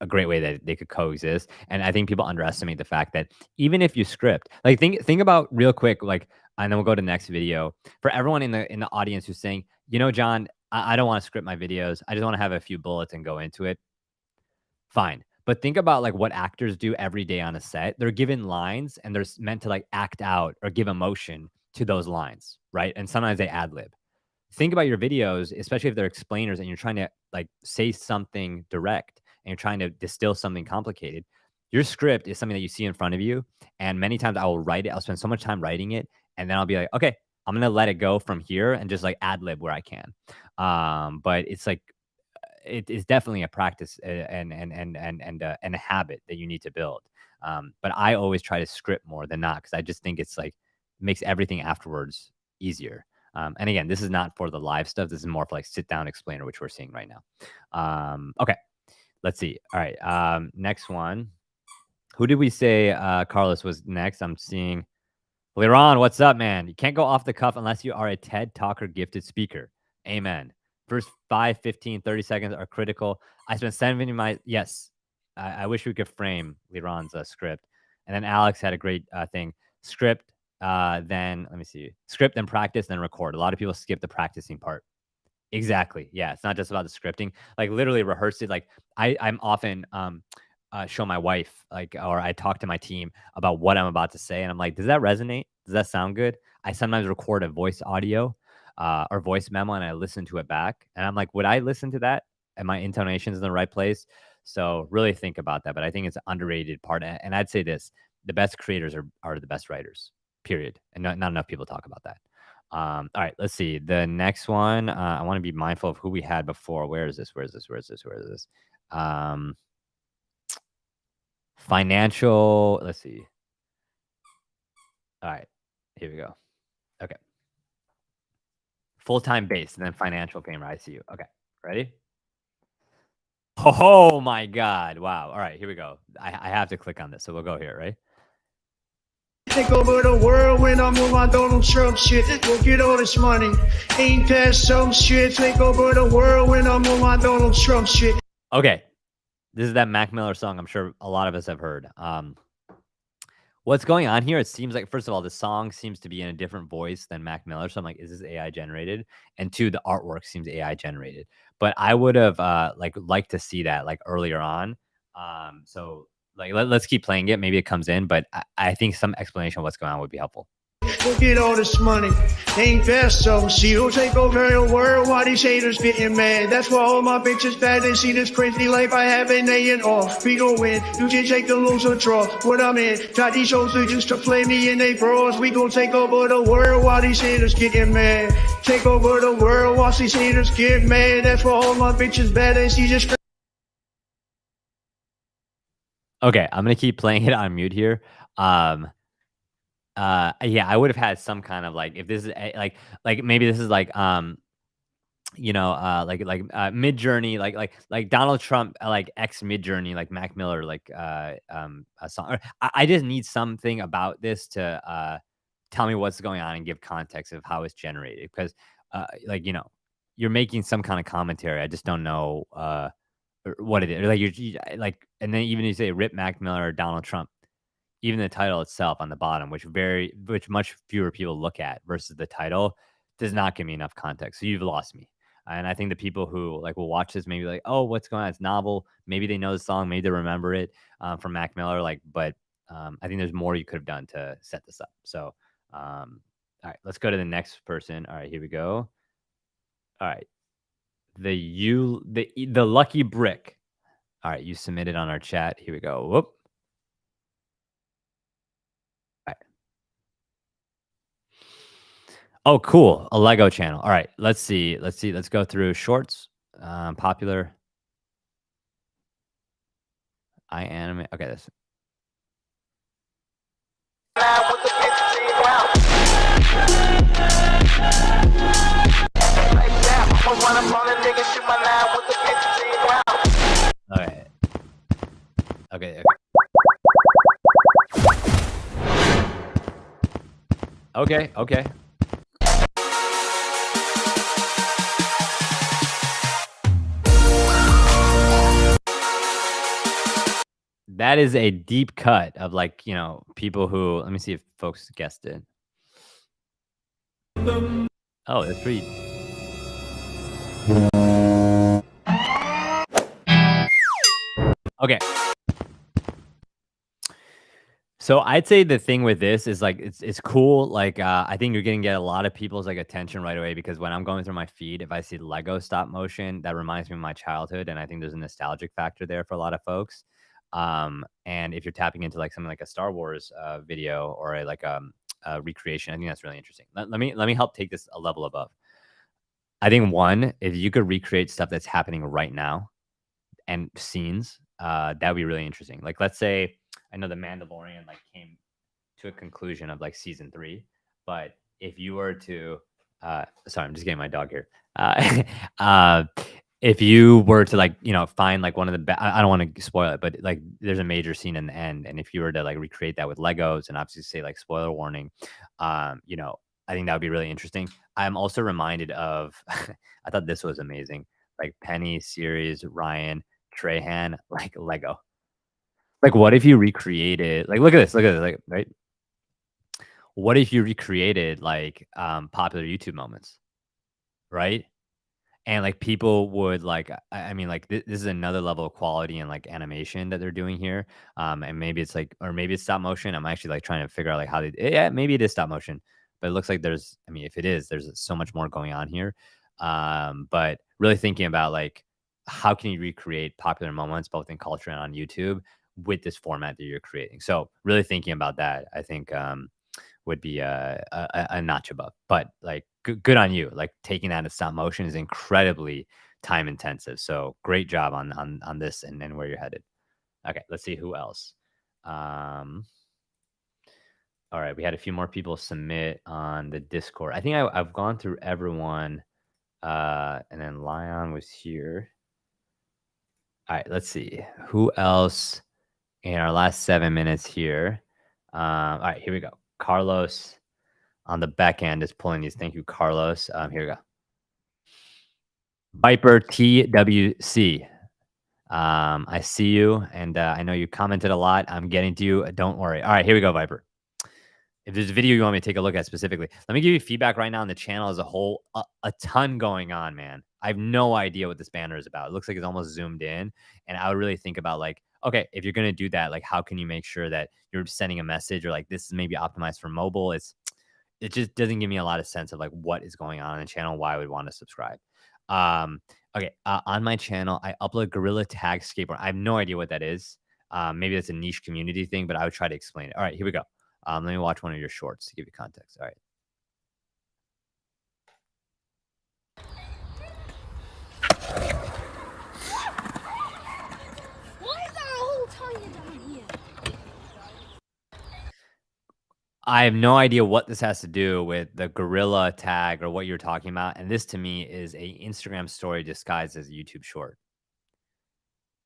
a great way that they could coexist. And I think people underestimate the fact that even if you script, like think about real quick, like, and then we'll go to the next video. For everyone in the audience who's saying, John, I don't want to script my videos. I just want to have a few bullets and go into it. Fine. But think about like what actors do every day on a set. They're given lines and they're meant to like act out or give emotion to those lines, right? And sometimes they ad lib. Think about your videos, especially if they're explainers and you're trying to like say something direct and you're trying to distill something complicated. Your script is something that you see in front of you. And many times I will write it. I'll spend so much time writing it. And then I'll be like, okay, I'm going to let it go from here and just like ad lib where I can. But it's like, it is definitely a practice and a habit that you need to build. But I always try to script more than not, because I just think it's like makes everything afterwards easier. And again, this is not for the live stuff. This is more for like sit down explainer, which we're seeing right now. Okay, let's see. All right, next one. Who did we say Carlos was next? I'm seeing Liron. What's up, man? You can't go off the cuff unless you are a TED Talker gifted speaker. Amen. First 5, 15, 30 seconds are critical. I spent 70 my yes. I wish we could frame Liron's script. And then Alex had a great thing. Script, then let me see. Script, then practice, then record. A lot of people skip the practicing part. Exactly. Yeah, it's not just about the scripting. Like literally rehearse it. Like I'm often show my wife, like, or I talk to my team about what I'm about to say, and I'm like, does that resonate? Does that sound good? I sometimes record a voice audio or voice memo and I listen to it back. And I'm like, would I listen to that? And my intonation's in the right place? So really think about that. But I think it's an underrated part. And I'd say this, the best creators are the best writers. period. And not enough people talk about that. All right, let's see. The next one, I want to be mindful of who we had before. Where is this? Where is this? Where is this? Where is this? Financial. Let's see. All right, here we go. Okay. Full-time base and then financial gamer. I see you. Okay, ready? Oh my God. Wow. All right, here we go. I have to click on this. So we'll go here, right? Take over the world when I'm on my Donald Trump shit. Go get all this money. Ain't that some shit? Take over the world when I'm on my Donald Trump shit. Okay. This is that Mac Miller song I'm sure a lot of us have heard. What's going on here? It seems like, first of all, the song seems to be in a different voice than Mac Miller. So I'm like, is this AI generated? And two, the artwork seems AI generated. But I would have liked to see that like earlier on. So like let's keep playing it. Maybe it comes in, but I think some explanation of what's going on would be helpful. Go get all this money. Ain't that some shit? Don't take over the world while these haters getting mad. That's why all my bitches bad. They see this crazy life I have and they in off. We gon' win. You can take the lose or draw. What I'm in. Got these hoes just to play me in they bras. We gon' take over the world while these haters getting mad. Take over the world while these haters get mad. That's why all my bitches bad. They see this. Okay, I'm gonna keep playing it on mute here. Yeah, I would have had some kind of like, if this is like maybe this is like Mid Journey, like Donald Trump, like ex Mid Journey, like Mac Miller, like a song. I just need something about this to tell me what's going on and give context of how it's generated, because you're making some kind of commentary. I just don't know what it is. Like like, and then even you say Rip Mac Miller or Donald Trump, even the title itself on the bottom, which much fewer people look at versus the title, does not give me enough context. So you've lost me. And I think the people who like will watch this maybe like, oh, what's going on? It's novel. Maybe they know the song. Maybe they remember it from Mac Miller. But I think there's more you could have done to set this up. So, all right, let's go to the next person. All right, here we go. All right, the Lucky Brick. All right, you submitted on our chat. Here we go. Whoop. Oh, cool. A Lego channel. All right. Let's see. Let's go through shorts. Popular. I anime. Okay, this. Okay. Okay. Okay. Okay. That is a deep cut of like, people who, let me see if folks guessed it. Oh, that's pretty. Okay. So I'd say the thing with this is like, it's cool. Like, I think you're going to get a lot of people's like attention right away, because when I'm going through my feed, if I see Lego stop motion, that reminds me of my childhood. And I think there's a nostalgic factor there for a lot of folks. And if you're tapping into like something like a Star Wars video or a recreation, I think that's really interesting. Let me help take this a level above. I think one, if you could recreate stuff that's happening right now and scenes, that'd be really interesting. Like, let's say, I know the Mandalorian like came to a conclusion of like season 3, but if you were to, sorry, I'm just getting my dog here. If you were to like, find like one of the, I don't want to spoil it, but like there's a major scene in the end. And if you were to like recreate that with Legos and obviously say like spoiler warning, I think that would be really interesting. I'm also reminded of, I thought this was amazing. Like Penny, series, Ryan, Trahan, like Lego. Like, what if you recreated, like, look at this, like, right? What if you recreated like popular YouTube moments, right? And like people would like, I mean, like this is another level of quality and like animation that they're doing here. And maybe it's like, or maybe it's stop motion. I'm actually like trying to figure out like how yeah, maybe it is stop motion, but it looks like there's, I mean, if it is, there's so much more going on here. But really thinking about like, how can you recreate popular moments both in culture and on YouTube with this format that you're creating? So really thinking about that, I think would be a notch above. But like good on you. Like taking that in stop motion is incredibly time intensive. So great job on this and where you're headed. Okay, let's see who else. All right, we had a few more people submit on the Discord. I think I've gone through everyone. And then Lion was here. All right, let's see. Who else in our last 7 minutes here? All right, here we go. Carlos on the back end is pulling these. Thank you, Carlos. Here we go. Viper TWC. I see you, and I know you commented a lot. I'm getting to you. Don't worry. All right, here we go, Viper. If there's a video you want me to take a look at specifically, let me give you feedback right now on the channel as a whole. A ton going on, man. I have no idea what this banner is about. It looks like it's almost zoomed in. And I would really think about like, okay, if you're going to do that, like how can you make sure that you're sending a message or like this is maybe optimized for mobile? It just doesn't give me a lot of sense of like what is going on in the channel, why I would want to subscribe. Okay, on my channel, I upload Gorilla Tag Skateboard. I have no idea what that is. Maybe that's a niche community thing, but I would try to explain it. All right, here we go. Let me watch one of your shorts to give you context. All right. Why is there a whole ton down here? I have no idea what this has to do with the gorilla tag or what you're talking about. And this to me is a Instagram story disguised as a YouTube short.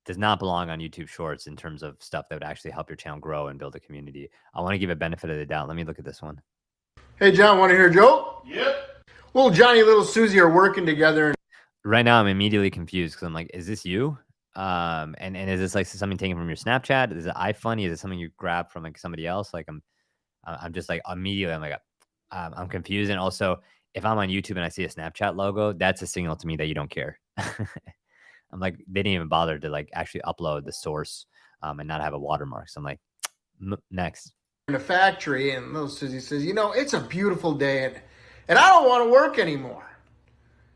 Does not belong on YouTube Shorts in terms of stuff that would actually help your channel grow and build a community. I want to give a benefit of the doubt. Let me look at this one. Hey, John, want to hear a joke? Yep. Little Johnny and little Susie are working together. Right now, I'm immediately confused because I'm like, is this you? And is this like something taken from your Snapchat? Is it iFunny? Is it something you grabbed from like somebody else? Like I'm just like immediately I'm like I'm confused. And also, if I'm on YouTube and I see a Snapchat logo, that's a signal to me that you don't care. I'm like, they didn't even bother to like actually upload the source and not have a watermark. So I'm like, next. In a factory, and little Susie says, you know, it's a beautiful day, and I don't want to work anymore.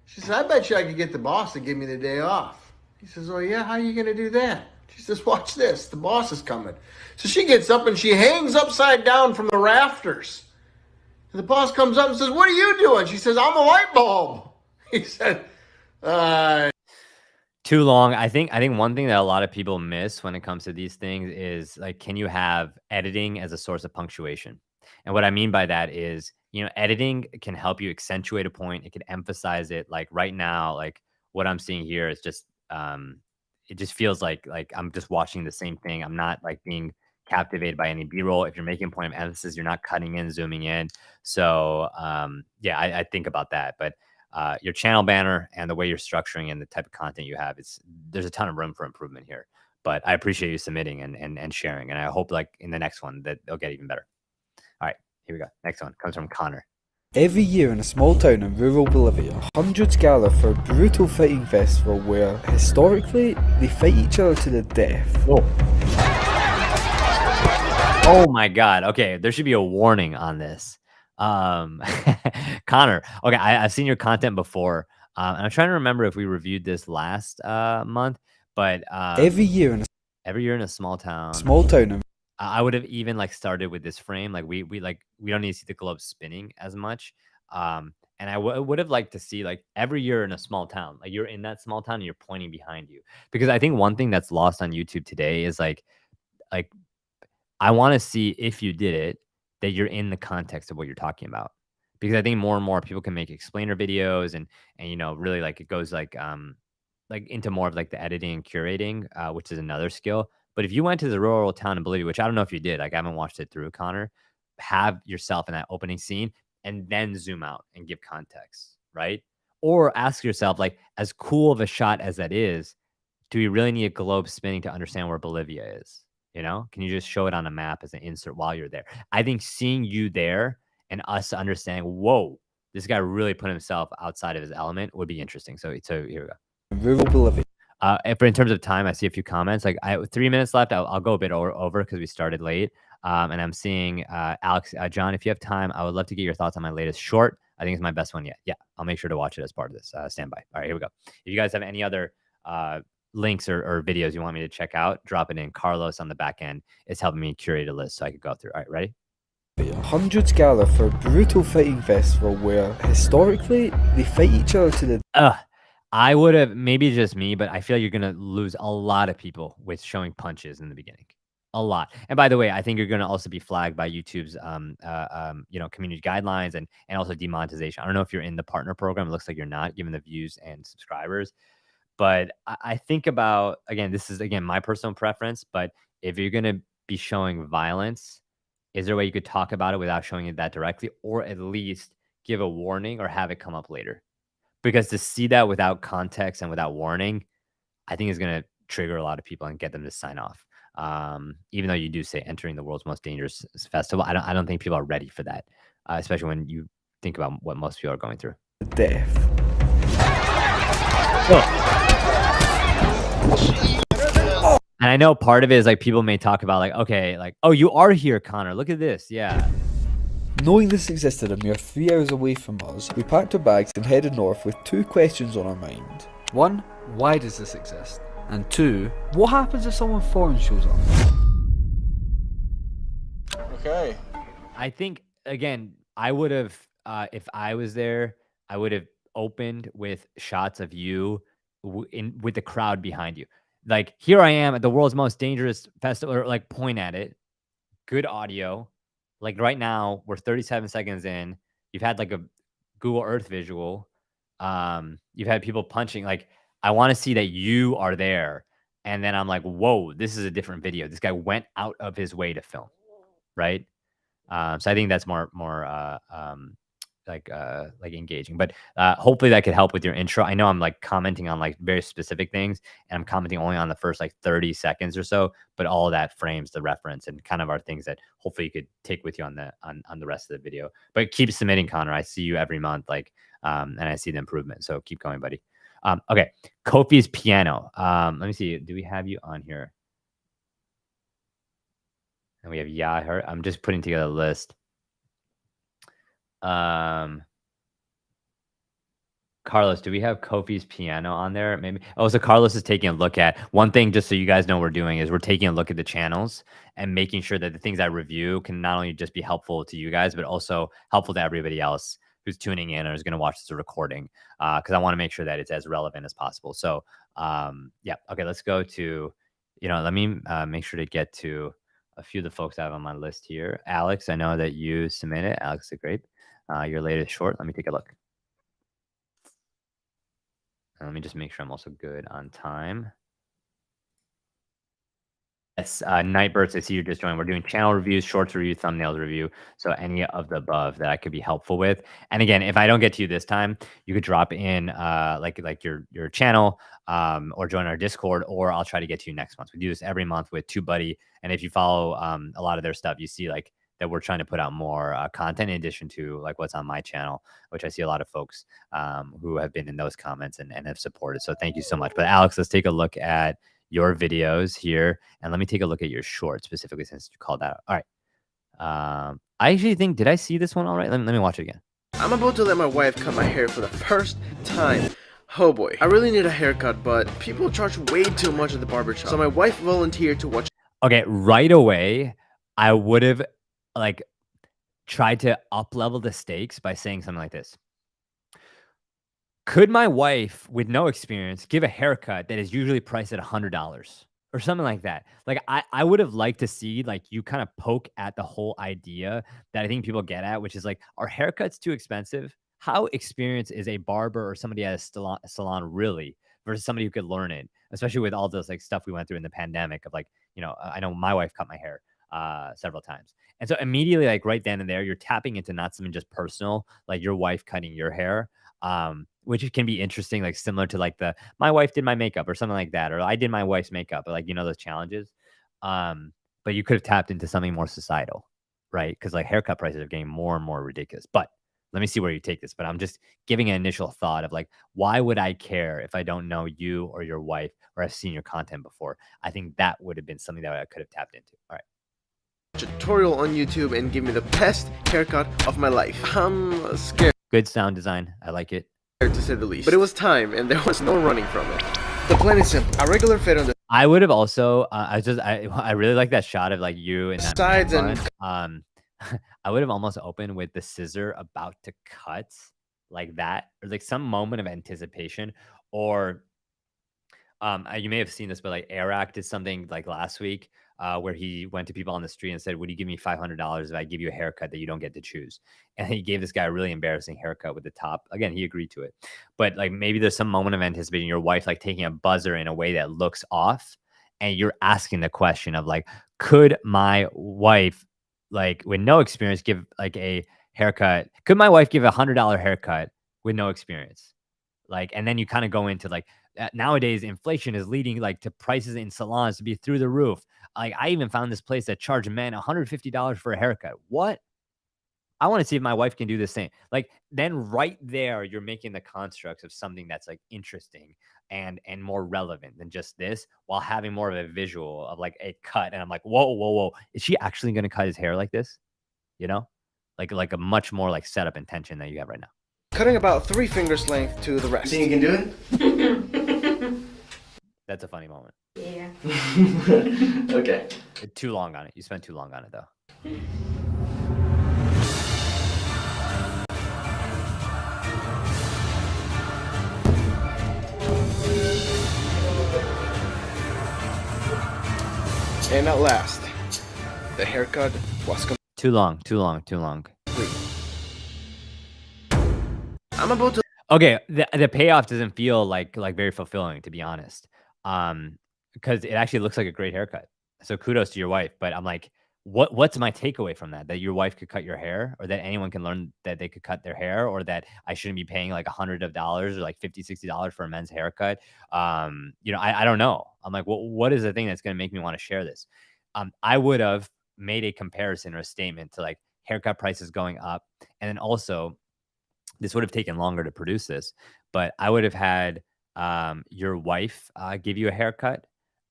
She says, I bet you I could get the boss to give me the day off. He says, oh yeah, how are you going to do that? She says, watch this, the boss is coming. So she gets up and she hangs upside down from the rafters. And the boss comes up and says, what are you doing? She says, I'm a light bulb. He said, too long. I think one thing that a lot of people miss when it comes to these things is like, can you have editing as a source of punctuation? And what I mean by that is, you know, editing can help you accentuate a point. It can emphasize it. Like right now, like what I'm seeing here is just, it just feels like I'm just watching the same thing. I'm not like being captivated by any B-roll. If you're making a point of emphasis, you're not cutting in, zooming in. So yeah, I think about that. But your channel banner and the way you're structuring and the type of content you have, there's a ton of room for improvement here. But I appreciate you submitting and sharing. And I hope like in the next one that they'll get even better. All right, here we go. Next one comes from Connor. Every year in a small town in rural Bolivia, hundreds gather for a brutal fighting festival where, historically, they fight each other to the death. Whoa. Oh my God. Okay, there should be a warning on this. Connor, okay, I've seen your content before, and I'm trying to remember if we reviewed this last month, but every year in a small town, I would have even like started with this frame. Like we don't need to see the globe spinning as much. And I would have liked to see like every year in a small town, like you're in that small town and you're pointing behind you, because I think one thing that's lost on YouTube today is like I want to see if you did it, that you're in the context of what you're talking about, because I think more and more people can make explainer videos and you know, really like it goes like into more of like the editing and curating, which is another skill. But if you went to the rural town in Bolivia, which I don't know if you did, like I haven't watched it through, Connor, have yourself in that opening scene and then zoom out and give context, right? Or ask yourself, like, as cool of a shot as that is, do we really need a globe spinning to understand where Bolivia is? You know, can you just show it on a map as an insert while you're there? I think seeing you there and us understanding, whoa, this guy really put himself outside of his element would be interesting. So here we go. Rural Bolivia. In terms of time, I see a few comments. Like 3 minutes left. I'll go a bit over because we started late. And I'm seeing Alex, John, if you have time, I would love to get your thoughts on my latest short. I think it's my best one yet. Yeah, I'll make sure to watch it as part of this. Stand by. All right, here we go. If you guys have any other links or videos you want me to check out, drop it in. Carlos on the back end is helping me curate a list so I could go through. All right, ready? Hundreds gather for a brutal fighting festival where, historically, they fight each other to the I would have, maybe just me, but I feel you're gonna lose a lot of people with showing punches in the beginning. A lot. And by the way, I think you're gonna also be flagged by YouTube's community guidelines and also demonetization. I don't know if you're in the partner program. It looks like you're not, given the views and subscribers. But I think about, again, this is again my personal preference, but if you're gonna be showing violence, is there a way you could talk about it without showing it that directly, or at least give a warning or have it come up later? Because to see that without context and without warning, I think is gonna trigger a lot of people and get them to sign off. Even though you do say entering the world's most dangerous festival, I don't think people are ready for that, especially when you think about what most people are going through. death. And I know part of it is like people may talk about like, okay, like, oh, you are here, Connor. Look at this. Yeah. Knowing this existed a mere 3 hours away from us, we packed our bags and headed north with 2 questions on our mind. 1. Why does this exist? And 2. What happens if someone foreign shows up? Okay. I think, again, I would have, if I was there, I would have opened with shots of you with the crowd behind you. Like, here I am at the world's most dangerous festival, or like point at it. Good audio. Like right now, we're 37 seconds in. You've had like a Google Earth visual. You've had people punching. Like, I want to see that you are there. And then I'm like, whoa, this is a different video. This guy went out of his way to film. Right. So I think that's more like engaging, but hopefully that could help with your intro. I know I'm like commenting on like very specific things, and I'm commenting only on the first like 30 seconds or so, but all of that frames the reference and kind of are things that hopefully you could take with you on the rest of the video. But keep submitting, Connor. I see you every month, like, and I see the improvement. So keep going, buddy. Okay, Kofi's piano. Let me see. Do we have you on here? And we have Yahoo. I'm just putting together a list. Carlos, do we have Kofi's piano on there? Maybe. Oh, so Carlos is taking a look at one thing, just so you guys know what we're doing is we're taking a look at the channels and making sure that the things I review can not only just be helpful to you guys, but also helpful to everybody else who's tuning in or is going to watch this recording. Because I want to make sure that it's as relevant as possible. So yeah. Okay, let's go to, let me make sure to get to a few of the folks I have on my list here. Alex, I know that you submitted. Alex the Grape. Your latest short. Let me take a look. Let me just make sure I'm also good on time. Yes, Nightburst, I see you just joined. We're doing channel reviews, shorts review, thumbnails review. So any of the above that I could be helpful with. And again, if I don't get to you this time, you could drop in like your channel or join our Discord, or I'll try to get to you next month. We do this every month with TubeBuddy. And if you follow a lot of their stuff, you see like that we're trying to put out more content in addition to like what's on my channel, which I see a lot of folks who have been in those comments and have supported. So thank you so much. But Alex, let's take a look at your videos here, and let me take a look at your short specifically since you called that out. All right. I actually think, did I see this one all right? Let me watch it again. I'm about to let my wife cut my hair for the first time. Oh boy, I really need a haircut, but people charge way too much at the barbershop. So my wife volunteered to watch. Okay, right away, I would have like tried to up level the stakes by saying something like this. Could my wife with no experience give a haircut that is usually priced at $100 or something like that? Like I would have liked to see like you kind of poke at the whole idea that I think people get at, which is like, are haircuts too expensive? How experienced is a barber or somebody at a salon really versus somebody who could learn it, especially with all this like stuff we went through in the pandemic of like, I know my wife cut my hair several times. And so immediately, like right then and there, you're tapping into not something just personal, like your wife cutting your hair, which can be interesting, like similar to like my wife did my makeup or something like that, or I did my wife's makeup, but like, those challenges. But you could have tapped into something more societal, right? Because like haircut prices are getting more and more ridiculous. But let me see where you take this. But I'm just giving an initial thought of like, why would I care if I don't know you or your wife or I've seen your content before? I think that would have been something that I could have tapped into. All right. Tutorial on YouTube and give me the best haircut of my life. I'm scared. Good sound design. I like it. To say the least. But it was time and there was no running from it. The plan is simple. A regular fit on the I would have also I really like that shot of like you and that sides and I would have almost opened with the scissor about to cut like that, or like some moment of anticipation, or you may have seen this, but like Eric did something like last week where he went to people on the street and said, "Would you give me $500 if I give you a haircut that you don't get to choose?" And he gave this guy a really embarrassing haircut with the top. Again, he agreed to it, but like maybe there's some moment of anticipating your wife like taking a buzzer in a way that looks off, and you're asking the question of like, could my wife, like with no experience, give like a haircut? Could my wife give $100 haircut with no experience? Like, and then you kind of go into like nowadays inflation is leading like to prices in salons to be through the roof. Like I even found this place that charged men $150 for a haircut. What? I want to see if my wife can do the same. Like then right there, you're making the constructs of something that's like interesting and more relevant than just this, while having more of a visual of like a cut. And I'm like, whoa, whoa, whoa. Is she actually gonna cut his hair like this? You know? Like a much more like setup intention that you have right now. Cutting about 3 fingers length to the rest. Think you can do it? That's a funny moment. Yeah. Okay. Too long on it. You spent too long on it though. And at last, the haircut was complete. Too long, too long, too long. I'm about to. Okay, the payoff doesn't feel like very fulfilling, to be honest. Because it actually looks like a great haircut. So kudos to your wife. But I'm like, what's my takeaway from that? That your wife could cut your hair, or that anyone can learn that they could cut their hair, or that I shouldn't be paying like $100 or like $50, $60 for a men's haircut. You know, I don't know. I'm like, what is the thing that's going to make me want to share this? I would have made a comparison or a statement to like haircut prices going up, and then also this would have taken longer to produce this, but I would have had your wife give you a haircut,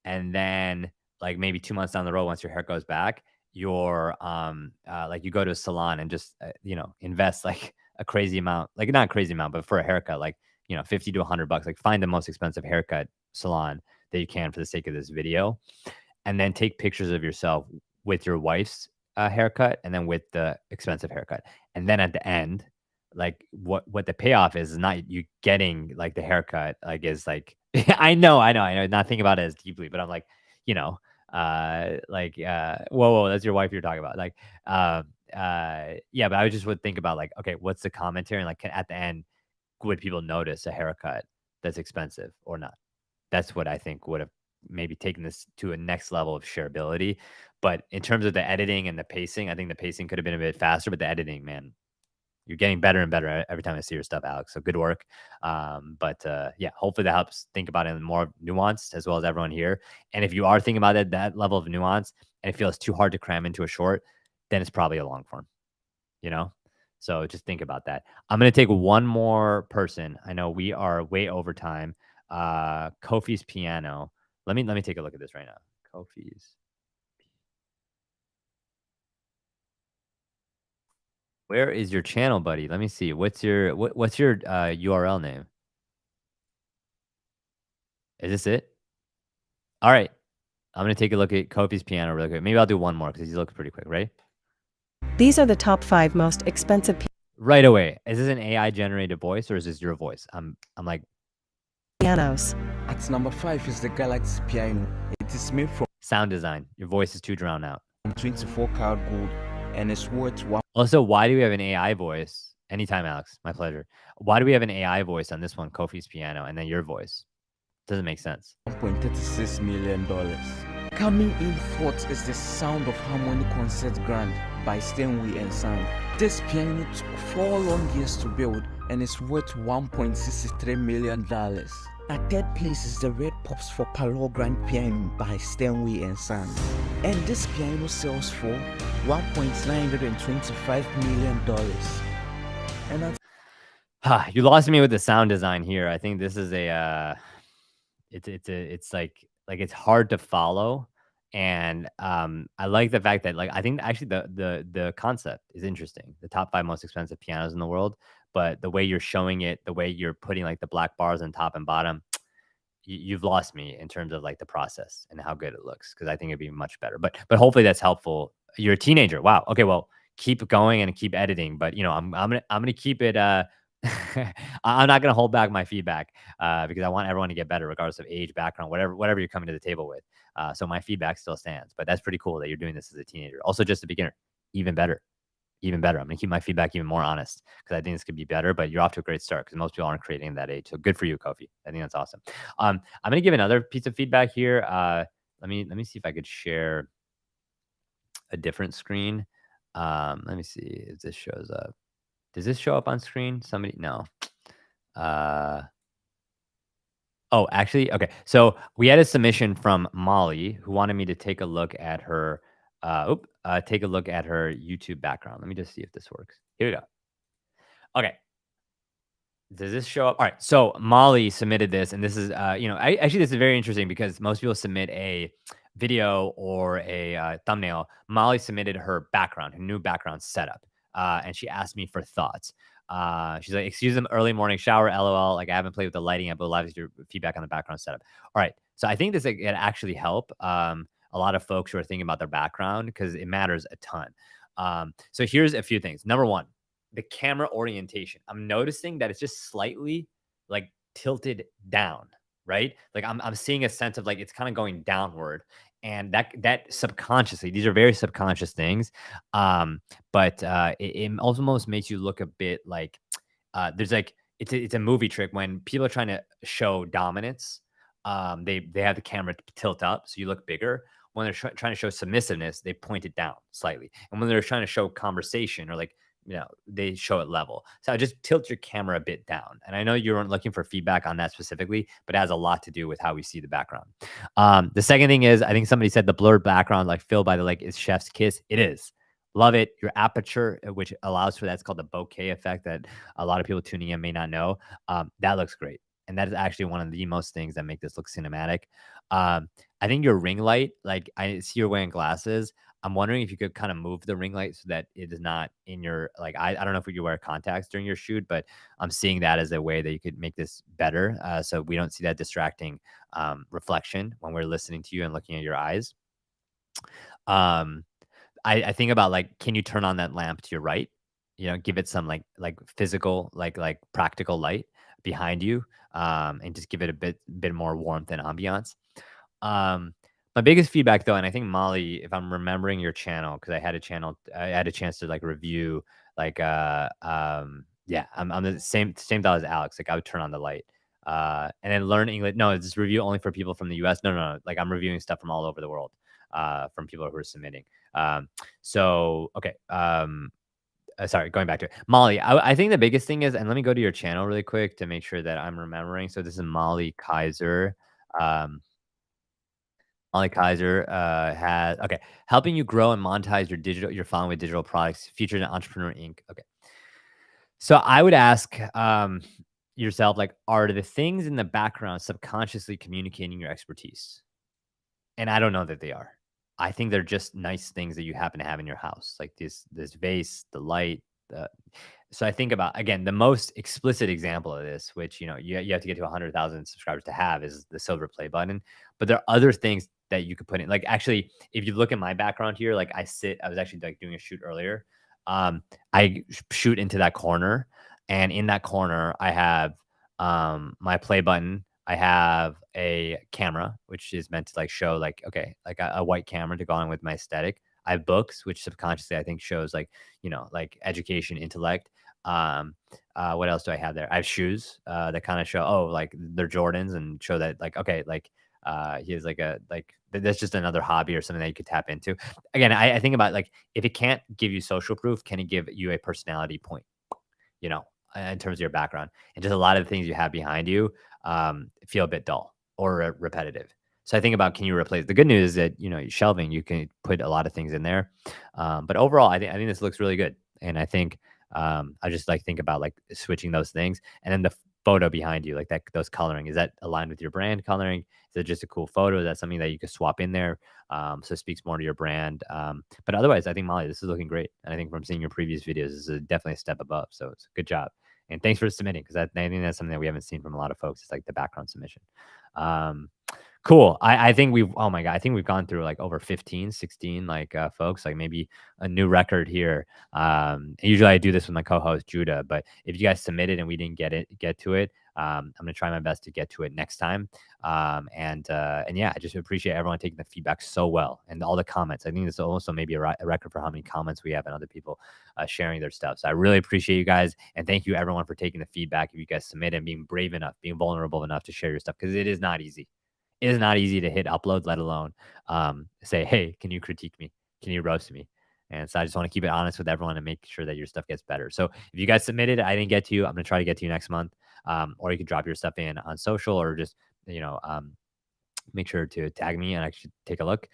and then like maybe 2 months down the road, once your hair goes back, your like you go to a salon and just you know, invest like a crazy amount, like not a crazy amount, but for a haircut, like, you know, 50 to $100, like find the most expensive haircut salon that you can for the sake of this video, and then take pictures of yourself with your wife's haircut, and then with the expensive haircut, and then at the end, like what the payoff is not you getting like the haircut, like is like I know, not thinking about it as deeply, but I'm like, you know, whoa, that's your wife you're talking about. Like, yeah, but I just would think about like, okay, what's the commentary? And like at the end, would people notice a haircut that's expensive or not? That's what I think would have maybe taken this to a next level of shareability. But in terms of the editing and the pacing, I think the pacing could have been a bit faster, but the editing, man, you're getting better and better every time I see your stuff, Alex. So good work. Yeah, hopefully that helps think about it in more nuance, as well as everyone here. And if you are thinking about it, that level of nuance, and it feels too hard to cram into a short, then it's probably a long form, you know? So just think about that. I'm going to take one more person. I know we are way over time. Kofi's piano. Let me take a look at this right now. Kofi's. Where is your channel, buddy? Let me see. What's your URL name? Is this it? All right. I'm going to take a look at Kofi's piano really quick. Maybe I'll do one more because he looks pretty quick, right? These are the top 5 most expensive right away. Is this an AI generated voice, or is this your voice? I'm like pianos. At number 5 is the Galaxy piano. It is made from sound design. Your voice is too drowned out. 24 karat gold, and it's worth one. Also, why do we have an AI voice? Anytime, Alex. My pleasure. Why do we have an AI voice on this one, Kofi's piano, and then your voice? Doesn't make sense. $1.36 million. Coming in fourth is the Sound of Harmony Concert Grand by Steinway and Son. This piano took 4 long years to build and is worth $1.63 million. At third place is the Red Pops for Palo Grand Piano by Steinway and Son. And this piano sells for $1.925 million. And that's you lost me with the sound design here. I think this is a it's like it's hard to follow, and I like the fact that like I think actually the concept is interesting. The top 5 most expensive pianos in the world, but the way you're showing it, the way you're putting like the black bars on top and bottom, you've lost me in terms of like the process and how good it looks, because I think it'd be much better. But hopefully that's helpful. You're a teenager. Wow. Okay, well, keep going and keep editing. But I'm gonna keep it. I'm not gonna hold back my feedback because I want everyone to get better, regardless of age, background, whatever you're coming to the table with. So my feedback still stands. But that's pretty cool that you're doing this as a teenager. Also, just a beginner, even better. Even better. I'm gonna keep my feedback even more honest because I think this could be better. But you're off to a great start because most people aren't creating that age. So good for you, Kofi. I think that's awesome. I'm gonna give another piece of feedback here. Let me see if I could share a different screen. Let me see if this shows up. Does this show up on screen? Somebody, no. Oh, actually, okay. So we had a submission from Molly who wanted me to take a look at her. Take a look at her YouTube background. Let me just see if this works. Here we go. Okay. Does this show up? All right. So Molly submitted this, and this is, actually, this is very interesting because most people submit a video or a thumbnail. Molly submitted her background, her new background setup, and she asked me for thoughts. She's like, "Excuse them, early morning shower, LOL. Like I haven't played with the lighting yet, but love your feedback on the background setup." All right. So I think this can actually help a lot of folks who are thinking about their background because it matters a ton. So here's a few things. Number one, the camera orientation. I'm noticing that it's just slightly like tilted down, right? Like I'm seeing a sense of like it's kind of going downward, and that subconsciously, these are very subconscious things, but it almost makes you look a bit like there's like it's a movie trick when people are trying to show dominance. They have the camera tilt up so you look bigger. When they're trying to show submissiveness, they point it down slightly, and when they're trying to show conversation or like they show it level. So just tilt your camera a bit down. And I know you weren't looking for feedback on that specifically, but it has a lot to do with how we see the background. The second thing is, I think somebody said the blurred background, like filled by the like, is chef's kiss. It is. Love it. Your aperture, which allows for that, it's called the bokeh effect that a lot of people tuning in may not know. That looks great. And that is actually one of the most things that make this look cinematic. I think your ring light, like I see you're wearing glasses. I'm wondering if you could kind of move the ring light so that it is not in your, like, I don't know if you wear contacts during your shoot, but I'm seeing that as a way that you could make this better. So we don't see that distracting reflection when we're listening to you and looking at your eyes. I think about like, can you turn on that lamp to your right? Give it some like physical, like practical light behind you, and just give it a bit more warmth and ambiance. My biggest feedback though, and I think Molly, if I'm remembering your channel, because I had a chance to like review, like yeah, I'm the same thought as Alex. Like I would turn on the light, and then learn English. No, it's this review only for people from the US. No. Like I'm reviewing stuff from all over the world, from people who are submitting. So okay. Sorry, going back to it. Molly, I think the biggest thing is, and let me go to your channel really quick to make sure that I'm remembering. So this is Molly Kaiser. Molly Kaiser has helping you grow and monetize your following with digital products featured in Entrepreneur Inc. Okay, so I would ask yourself, like, are the things in the background subconsciously communicating your expertise? And I don't know that they are. I think they're just nice things that you happen to have in your house, like this vase, the light. So I think about, again, the most explicit example of this, which you have to get to 100,000 subscribers to have, is the silver play button. But there are other things that you could put in. Like actually, if you look at my background here, like I was actually like doing a shoot earlier. I shoot into that corner, and in that corner, I have my play button. I have a camera, which is meant to like show like, okay, like a white camera to go on with my aesthetic. I have books, which subconsciously I think shows like, like education, intellect. What else do I have there? I have shoes that kind of show, oh, like they're Jordans, and show that like, okay, like he has like that's just another hobby or something that you could tap into. Again, I think about like, if it can't give you social proof, can it give you a personality point? In terms of your background, and just a lot of the things you have behind you feel a bit dull or repetitive. So I think about, can you replace? The good news is that shelving, you can put a lot of things in there. But overall, I think this looks really good, and I think I just like think about like switching those things, and then the photo behind you, like those coloring, is that aligned with your brand coloring? Is it just a cool photo? Is that something that you could swap in there? So it speaks more to your brand. But otherwise, I think, Molly, this is looking great. And I think from seeing your previous videos, this is definitely a step above. So it's a good job. And thanks for submitting, because I think that's something that we haven't seen from a lot of folks. It's like the background submission. Cool. I think we've, oh my God, I think we've gone through like over 15, 16, like folks, like maybe a new record here. Usually I do this with my co-host Judah, but if you guys submitted and we didn't get to it, I'm gonna try my best to get to it next time. And yeah, I just appreciate everyone taking the feedback so well and all the comments. I think this also maybe a record for how many comments we have and other people sharing their stuff. So I really appreciate you guys, and thank you everyone for taking the feedback. If you guys submit and being brave enough, being vulnerable enough to share your stuff, because it is not easy. It is not easy to hit upload, let alone say, hey, can you critique me? Can you roast me? And so I just want to keep it honest with everyone and make sure that your stuff gets better. So if you guys submitted, I didn't get to you, I'm going to try to get to you next month. Or you could drop your stuff in on social, or just, make sure to tag me and actually take a look.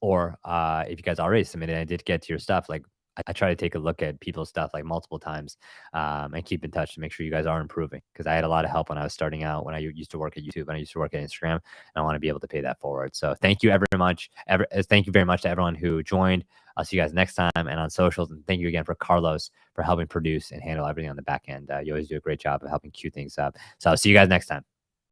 Or if you guys already submitted and I did get to your stuff, like I try to take a look at people's stuff like multiple times, and keep in touch to make sure you guys are improving. Because I had a lot of help when I was starting out, when I used to work at YouTube and I used to work at Instagram, and I want to be able to pay that forward. So thank you thank you very much to everyone who joined. I'll see you guys next time and on socials. And thank you again for Carlos for helping produce and handle everything on the back end. You always do a great job of helping cue things up. So I'll see you guys next time.